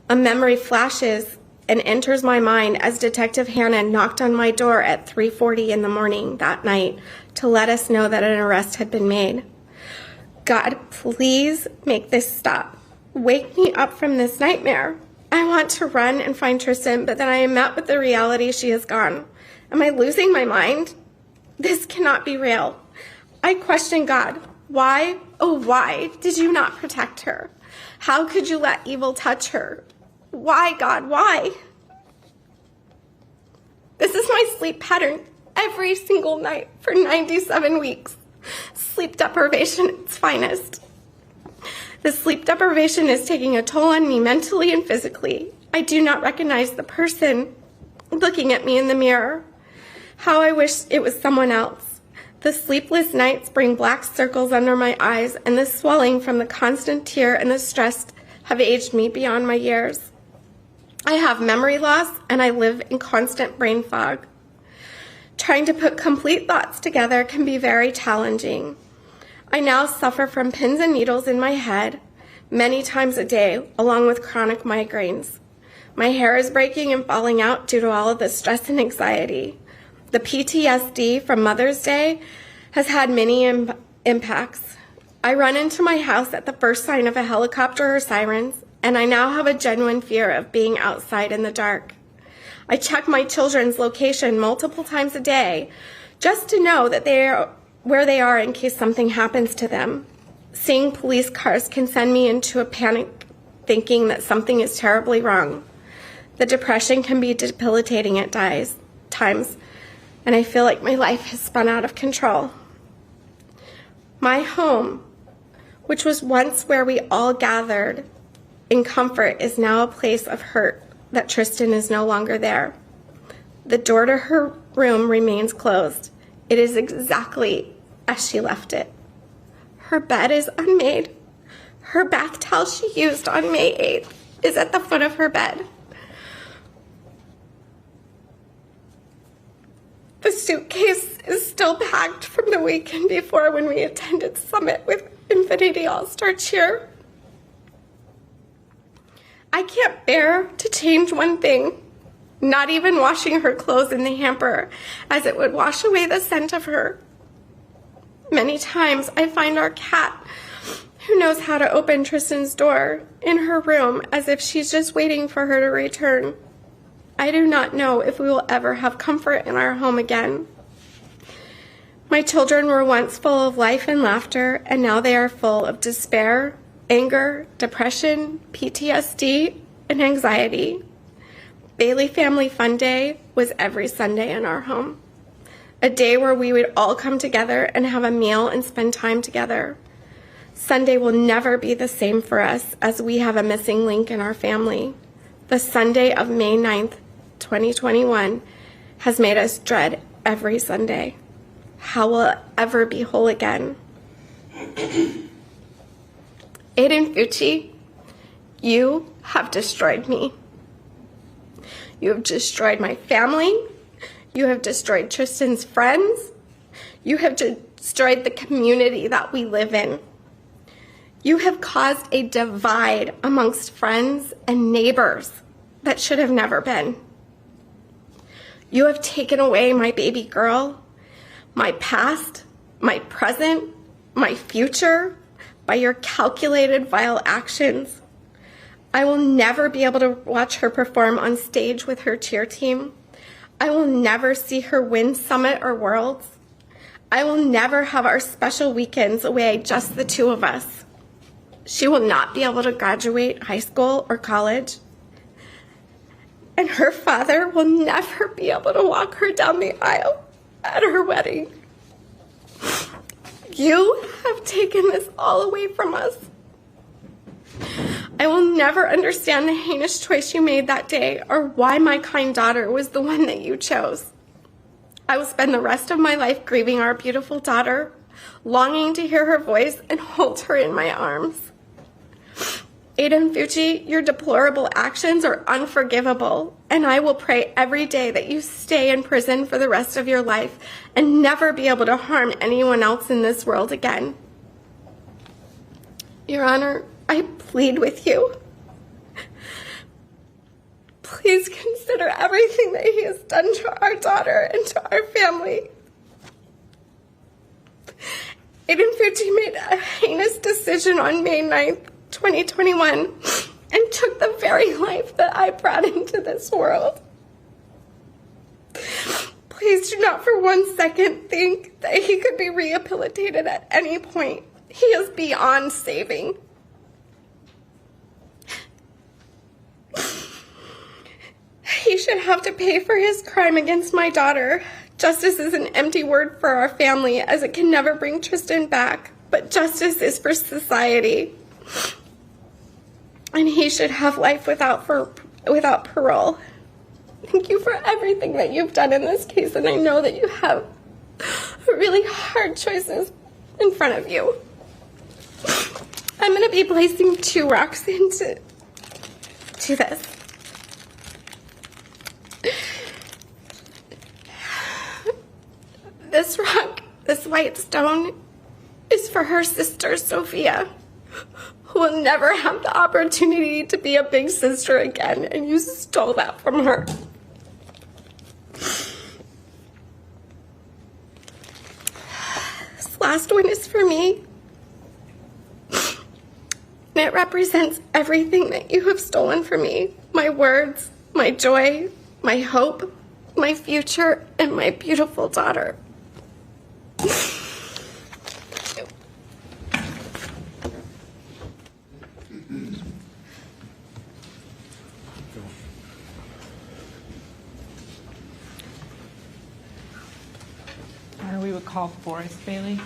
[SPEAKER 7] A memory flashes and enters my mind as Detective Hannah knocked on my door at 3:40 in the morning that night to let us know that an arrest had been made. God, please make this stop. Wake me up from this nightmare. I want to run and find Tristyn, but then I am met with the reality she is gone. Am I losing my mind? This cannot be real. I question God. Why, oh why, did you not protect her? How could you let evil touch her? Why, God, why? This is my sleep pattern every single night for 97 weeks. Sleep deprivation at its finest. The sleep deprivation is taking a toll on me mentally and physically. I do not recognize the person looking at me in the mirror. How I wish it was someone else. The sleepless nights bring black circles under my eyes, and the swelling from the constant tear and the stress have aged me beyond my years. I have memory loss, and I live in constant brain fog. Trying to put complete thoughts together can be very challenging. I now suffer from pins and needles in my head many times a day, along with chronic migraines. My hair is breaking and falling out due to all of the stress and anxiety. The PTSD from Mother's Day has had many impacts. I run into my house at the first sign of a helicopter or sirens, and I now have a genuine fear of being outside in the dark. I check my children's location multiple times a day just to know that they are where they are in case something happens to them. Seeing police cars can send me into a panic, thinking that something is terribly wrong. The depression can be debilitating at times, and I feel like my life has spun out of control. My home, which was once where we all gathered in comfort, is now a place of hurt that Tristyn is no longer there. The door to her room remains closed. It is exactly as she left it. Her bed is unmade. Her bath towel she used on May 8th is at the foot of her bed. The suitcase is still packed from the weekend before when we attended Summit with Infinity All-Star Cheer. I can't bear to change one thing, not even washing her clothes in the hamper, as it would wash away the scent of her. Many times I find our cat, who knows how to open Tristyn's door, in her room as if she's just waiting for her to return. I do not know if we will ever have comfort in our home again. My children were once full of life and laughter, and now they are full of despair, anger, depression, PTSD, and anxiety. Bailey Family Fun Day was every Sunday in our home. A day where we would all come together and have a meal and spend time together. Sunday will never be the same for us as we have a missing link in our family. The Sunday of May 9th, 2021 has made us dread every Sunday. How will it ever be whole again? Aiden Fucci, you have destroyed me. You have destroyed my family. You have destroyed Tristyn's friends. You have destroyed the community that we live in. You have caused a divide amongst friends and neighbors that should have never been. You have taken away my baby girl, my past, my present, my future by your calculated, vile actions. I will never be able to watch her perform on stage with her cheer team. I will never see her win Summit or Worlds. I will never have our special weekends away, just the two of us. She will not be able to graduate high school or college. And her father will never be able to walk her down the aisle at her wedding. You have taken this all away from us. I will never understand the heinous choice you made that day or why my kind daughter was the one that you chose. I will spend the rest of my life grieving our beautiful daughter, longing to hear her voice and hold her in my arms. Aiden Fucci, your deplorable actions are unforgivable, and I will pray every day that you stay in prison for the rest of your life and never be able to harm anyone else in this world again. Your Honor, I plead with you. Please consider everything that he has done to our daughter and to our family. Aiden Fucci made a heinous decision on May 9th, 2021, and took the very life that I brought into this world. Please do not for 1 second think that he could be rehabilitated at any point. He is beyond saving. He should have to pay for his crime against my daughter. Justice is an empty word for our family, as it can never bring Tristyn back, but justice is for society. And he should have life without parole. Thank you for everything that you've done in this case, and I know that you have really hard choices in front of you. I'm going to be placing 2 rocks into this. This rock, this white stone, is for her sister, Sophia, who will never have the opportunity to be a big sister again, and you stole that from her. This last one is for me, and it represents everything that you have stolen from me. My words, my joy, my hope, my future, and my beautiful daughter.
[SPEAKER 8] We would call Forrest Bailey.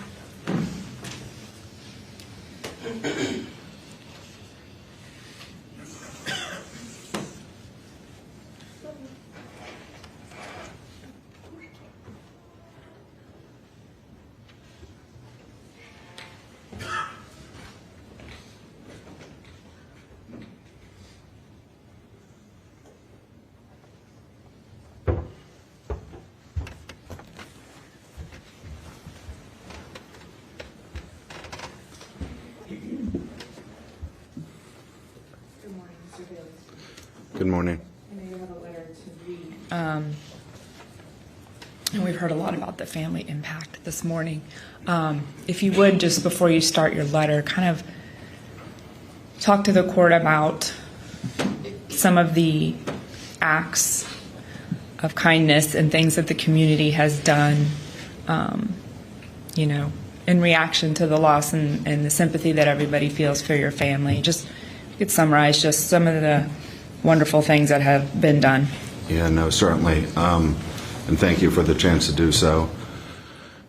[SPEAKER 13] Good morning.
[SPEAKER 5] And you have a letter to read.
[SPEAKER 8] And we've heard a lot about the family impact this morning. If you would, just before you start your letter, kind of talk to the court about some of the acts of kindness and things that the community has done, in reaction to the loss and the sympathy that everybody feels for your family. Just, you could summarize just some of the wonderful things that have been done.
[SPEAKER 13] Yeah, no, certainly. And thank you for the chance to do so.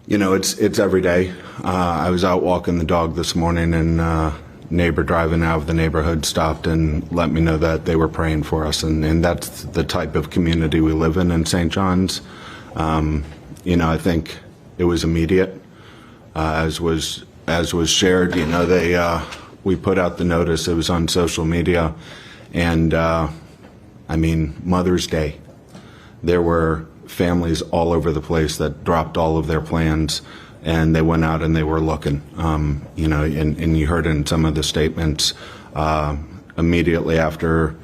[SPEAKER 13] It's every day. I was out walking the dog this morning, and a neighbor driving out of the neighborhood stopped and let me know that they were praying for us. And that's the type of community we live in St. John's. I think it was immediate, as was shared. We put out the notice. It was on social media. And, Mother's Day, there were families all over the place that dropped all of their plans, and they went out and they were looking, and you heard in some of the statements, immediately after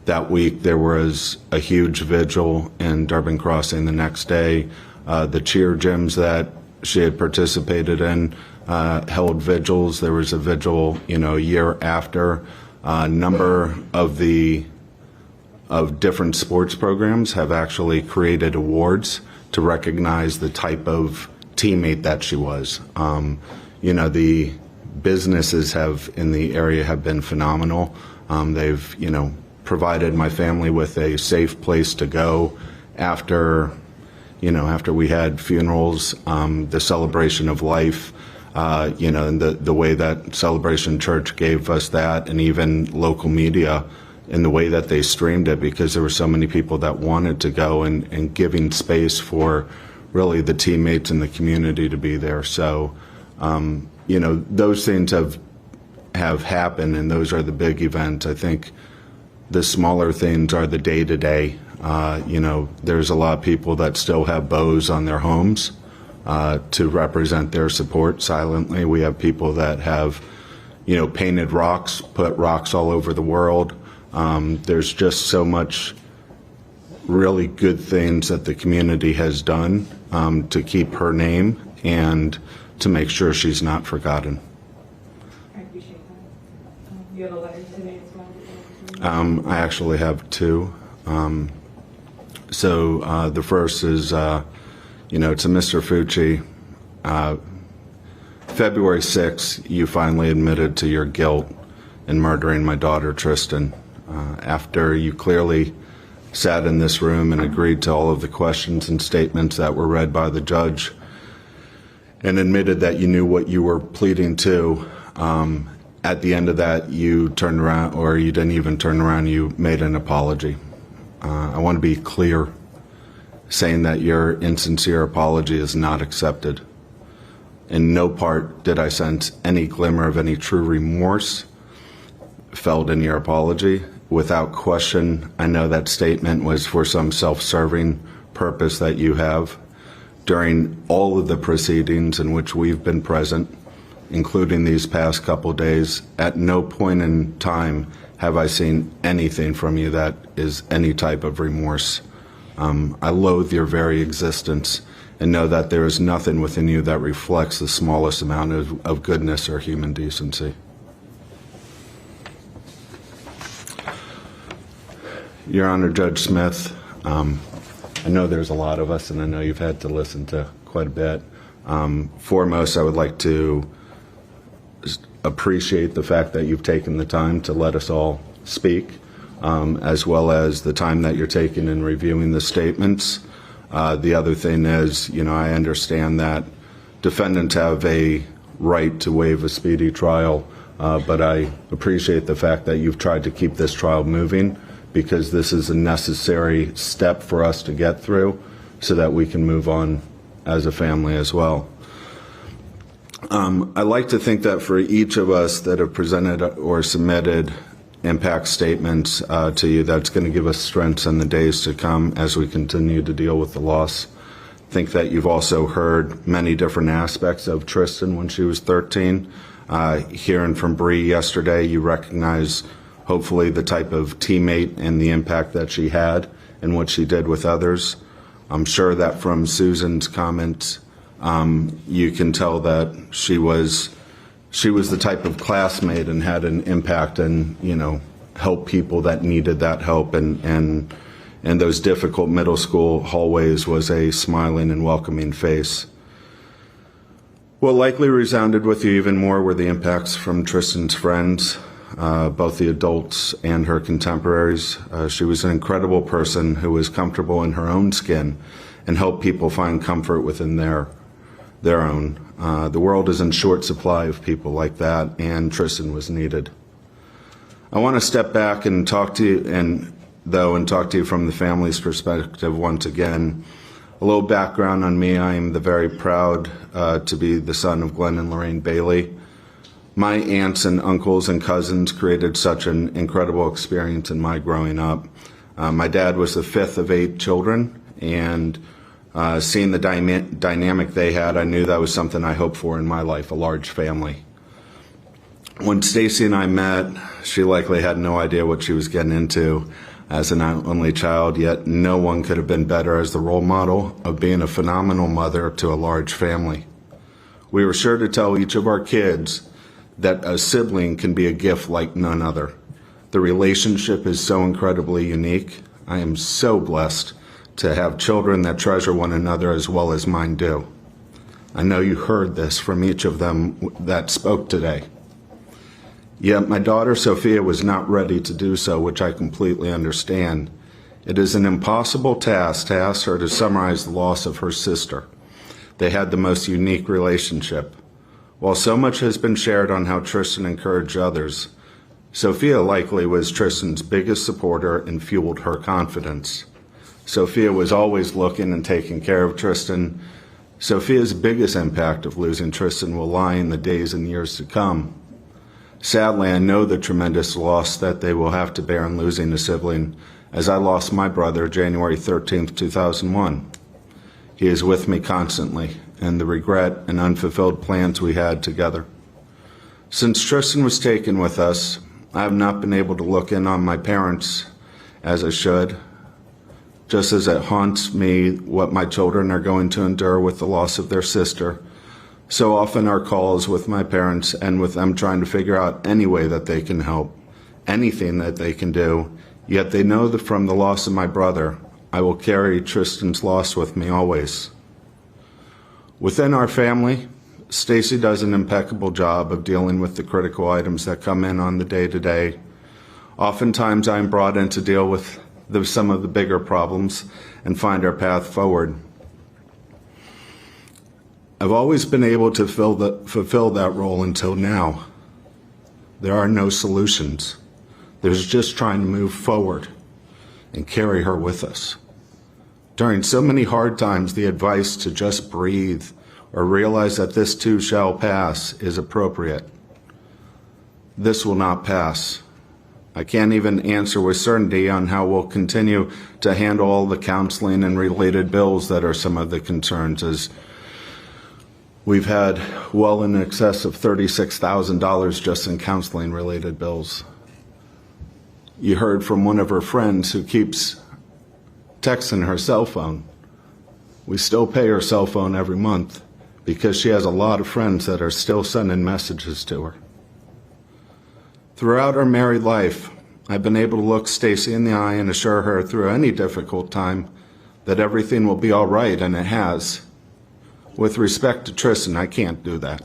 [SPEAKER 13] that week, there was a huge vigil in Durbin Crossing the next day. The cheer gyms that she had participated in, held vigils. There was a vigil, a year after. A number of different sports programs have actually created awards to recognize the type of teammate that she was. The businesses in the area have been phenomenal. They've, provided my family with a safe place to go after we had funerals, the celebration of life, and the way that Celebration Church gave us that, and even local media in the way that they streamed it, because there were so many people that wanted to go, and giving space for really the teammates in the community to be there. So, those things have happened, and those are the big events. I think the smaller things are the day-to-day. There's a lot of people that still have bows on their homes to represent their support silently. We have people that have, painted rocks, put rocks all over the world. There's just so much really good things that the community has done to keep her name and to make sure she's not forgotten.
[SPEAKER 5] I appreciate that. You have a letter today as well?
[SPEAKER 13] I actually have two. The first is, to Mr. Fucci. February 6th, you finally admitted to your guilt in murdering my daughter, Tristyn, after you clearly sat in this room and agreed to all of the questions and statements that were read by the judge and admitted that you knew what you were pleading to. At the end of that, you turned around, or you didn't even turn around, you made an apology. I want to be clear, saying that your insincere apology is not accepted. In no part did I sense any glimmer of any true remorse felt in your apology. Without question, I know that statement was for some self-serving purpose that you have. During all of the proceedings in which we've been present, including these past couple days, at no point in time have I seen anything from you that is any type of remorse. I loathe your very existence and know that there is nothing within you that reflects the smallest amount of goodness or human decency. Your Honor, Judge Smith, I know there's a lot of us, and I know you've had to listen to quite a bit. Foremost, I would like to appreciate the fact that you've taken the time to let us all speak, as well as the time that you're taking in reviewing the statements. The other thing is, I understand that defendants have a right to waive a speedy trial, but I appreciate the fact that you've tried to keep this trial moving, because this is a necessary step for us to get through so that we can move on as a family as well. I like to think that for each of us that have presented or submitted impact statements to you, that's going to give us strength in the days to come as we continue to deal with the loss. I think that you've also heard many different aspects of Tristyn when she was 13. Hearing from Bree yesterday, you recognize hopefully the type of teammate and the impact that she had and what she did with others. I'm sure that from Susan's comments, you can tell that she was the type of classmate and had an impact and, helped people that needed that help. And those difficult middle school hallways was a smiling and welcoming face. What likely resounded with you even more were the impacts from Tristyn's friends, both the adults and her contemporaries. She was an incredible person who was comfortable in her own skin and helped people find comfort within their own. The world is in short supply of people like that, and Tristyn was needed. I want to step back and talk to you from the family's perspective once again. A little background on me: I am very proud to be the son of Glenn and Lorraine Bailey. My aunts and uncles and cousins created such an incredible experience in my growing up. My dad was the fifth of 8 children, and seeing the dynamic they had, I knew that was something I hoped for in my life, a large family. When Stacy and I met, she likely had no idea what she was getting into as an only child, yet no one could have been better as the role model of being a phenomenal mother to a large family. We were sure to tell each of our kids that a sibling can be a gift like none other. The relationship is so incredibly unique. I am so blessed to have children that treasure one another as well as mine do. I know you heard this from each of them that spoke today. Yet my daughter Sophia was not ready to do so, which I completely understand. It is an impossible task to ask her to summarize the loss of her sister. They had the most unique relationship. While so much has been shared on how Tristyn encouraged others, Sophia likely was Tristyn's biggest supporter and fueled her confidence. Sophia was always looking and taking care of Tristyn. Sophia's biggest impact of losing Tristyn will lie in the days and years to come. Sadly, I know the tremendous loss that they will have to bear in losing a sibling, as I lost my brother January 13th, 2001. He is with me constantly, and the regret and unfulfilled plans we had together. Since Tristyn was taken with us, I have not been able to look in on my parents as I should, just as it haunts me what my children are going to endure with the loss of their sister. So often our calls with my parents end with them trying to figure out any way that they can help, anything that they can do, yet they know that from the loss of my brother, I will carry Tristyn's loss with me always. Within our family, Stacy does an impeccable job of dealing with the critical items that come in on the day-to-day. Oftentimes I am brought in to deal with some of the bigger problems and find our path forward. I've always been able to fulfill that role until now. There are no solutions. There's just trying to move forward and carry her with us. During so many hard times, the advice to just breathe or realize that this too shall pass is appropriate. This will not pass. I can't even answer with certainty on how we'll continue to handle all the counseling and related bills that are some of the concerns, as we've had well in excess of $36,000 just in counseling related bills. You heard from one of her friends who keeps texting her cell phone. We still pay her cell phone every month because she has a lot of friends that are still sending messages to her. Throughout our married life, I've been able to look Stacy in the eye and assure her through any difficult time that everything will be all right, and it has. With respect to Tristyn, I can't do that.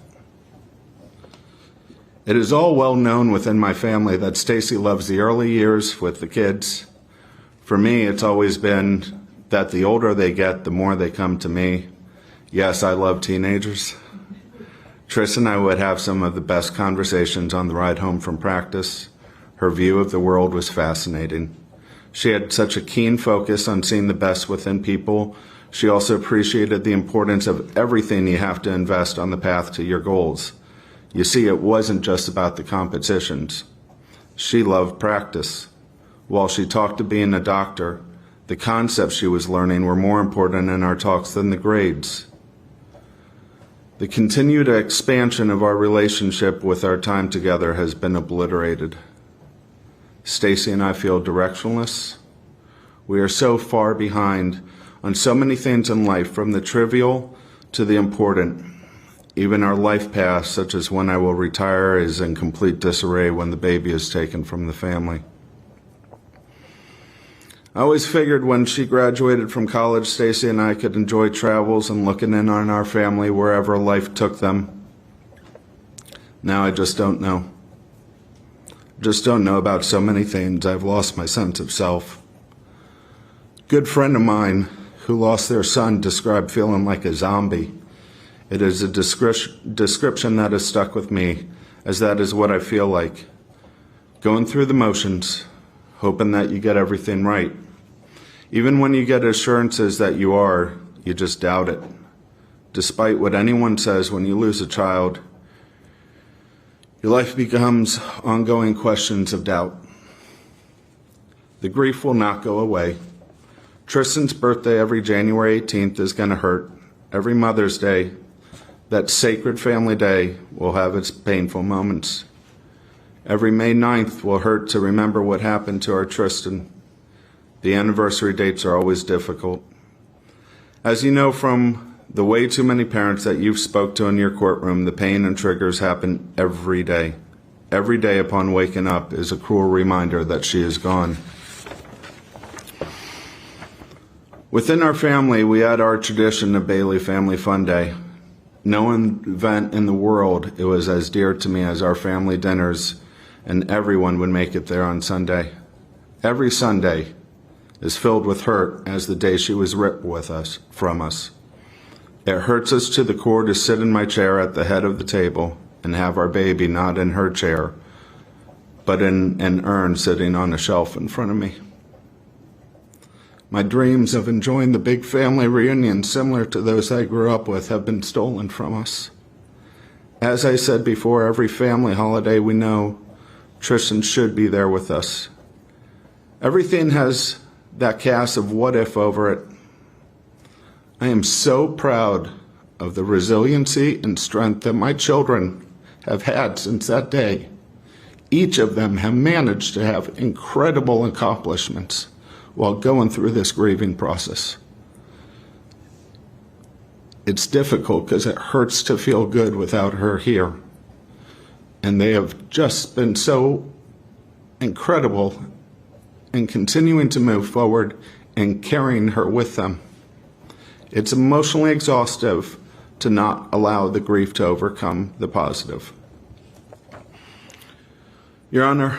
[SPEAKER 13] It is all well known within my family that Stacy loves the early years with the kids. For me, it's always been that the older they get, the more they come to me. Yes, I love teenagers. Tristyn and I would have some of the best conversations on the ride home from practice. Her view of the world was fascinating. She had such a keen focus on seeing the best within people. She also appreciated the importance of everything you have to invest on the path to your goals. You see, it wasn't just about the competitions. She loved practice. While she talked of being a doctor, the concepts she was learning were more important in our talks than the grades. The continued expansion of our relationship with our time together has been obliterated. Stacy and I feel directionless. We are so far behind on so many things in life, from the trivial to the important. Even our life path, such as when I will retire, is in complete disarray when the baby is taken from the family. I always figured when she graduated from college, Stacy and I could enjoy travels and looking in on our family wherever life took them. Now I just don't know. Just don't know about so many things. I've lost my sense of self. A good friend of mine who lost their son described feeling like a zombie. It is a description that has stuck with me, as that is what I feel like. Going through the motions, hoping that you get everything right. Even when you get assurances that you are, you just doubt it. Despite what anyone says, when you lose a child, your life becomes ongoing questions of doubt. The grief will not go away. Tristyn's birthday every January 18th is going to hurt. Every Mother's Day, that sacred family day, will have its painful moments. Every May 9th will hurt to remember what happened to our Tristyn. The anniversary dates are always difficult. As you know from The way too many parents that you've spoke to in your courtroom, the pain and triggers happen every day. Every day upon waking up is a cruel reminder that she is gone. Within our family, we had our tradition of Bailey Family Fun Day. No event in the world it was as dear to me as our family dinners, and everyone would make it there on Sunday. Every Sunday is filled with hurt as the day she was ripped from us. It hurts us to the core to sit in my chair at the head of the table and have our baby not in her chair, but in an urn sitting on a shelf in front of me. My dreams of enjoying the big family reunion similar to those I grew up with have been stolen from us. As I said before, every family holiday we know, Tristyn should be there with us. Everything has that cast of what if over it. I am so proud of the resiliency and strength that my children have had since that day. Each of them have managed to have incredible accomplishments while going through this grieving process. It's difficult because it hurts to feel good without her here. And they have just been so incredible in continuing to move forward and carrying her with them. It's emotionally exhaustive to not allow the grief to overcome the positive. Your Honor,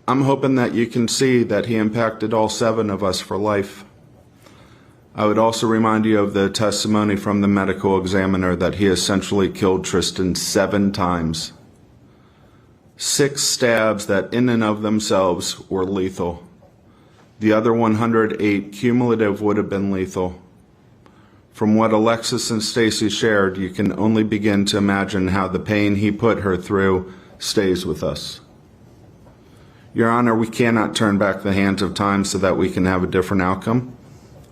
[SPEAKER 13] I'm hoping that you can see that he impacted all 7 of us for life. I would also remind you of the testimony from the medical examiner that he essentially killed Tristyn 7 times. 6 stabs that in and of themselves were lethal. The other 108 cumulative would have been lethal. From what Alexis and Stacy shared, you can only begin to imagine how the pain he put her through stays with us. Your Honor, we cannot turn back the hands of time so that we can have a different outcome.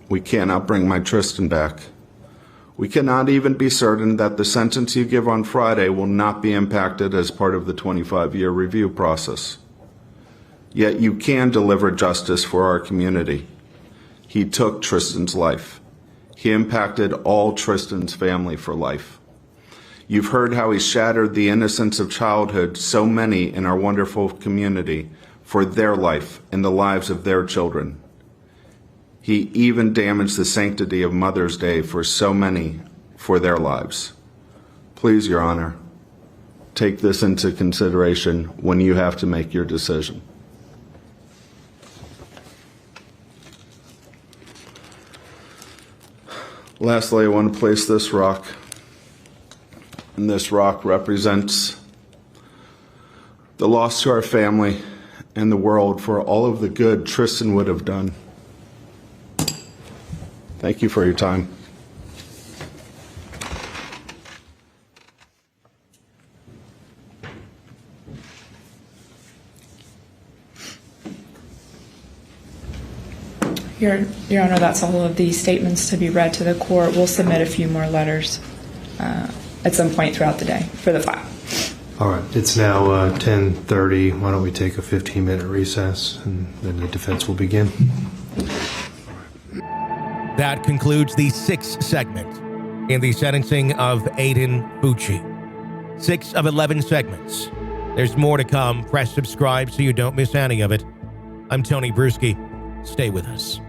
[SPEAKER 13] We cannot bring my Tristyn back. We cannot even be certain that the sentence you give on Friday will not be impacted as part of the 25-year review process. Yet you can deliver justice for our community. He took Tristyn's life. He impacted all Tristyn's family for life. You've heard how he shattered the innocence of childhood so many in our wonderful community for their life and the lives of their children. He even damaged the sanctity of Mother's Day for so many for their lives. Please, Your Honor, take this into consideration when you have to make your decision. Lastly, I want to place this rock. And this rock represents the loss to our family and the world for all of the good Tristyn would have done. Thank you for your time.
[SPEAKER 8] Your Honor, that's all of the statements to be read to the court. We'll submit a few more letters at some point throughout the day for the file.
[SPEAKER 4] All right, it's now 10:30. Why don't we take a 15-minute recess, and then the defense will begin.
[SPEAKER 2] That concludes the 6th segment in the sentencing of Aiden Fucci. 6 of 11 segments. There's more to come. Press subscribe so you don't miss any of it. I'm Tony Bruschi. Stay with us.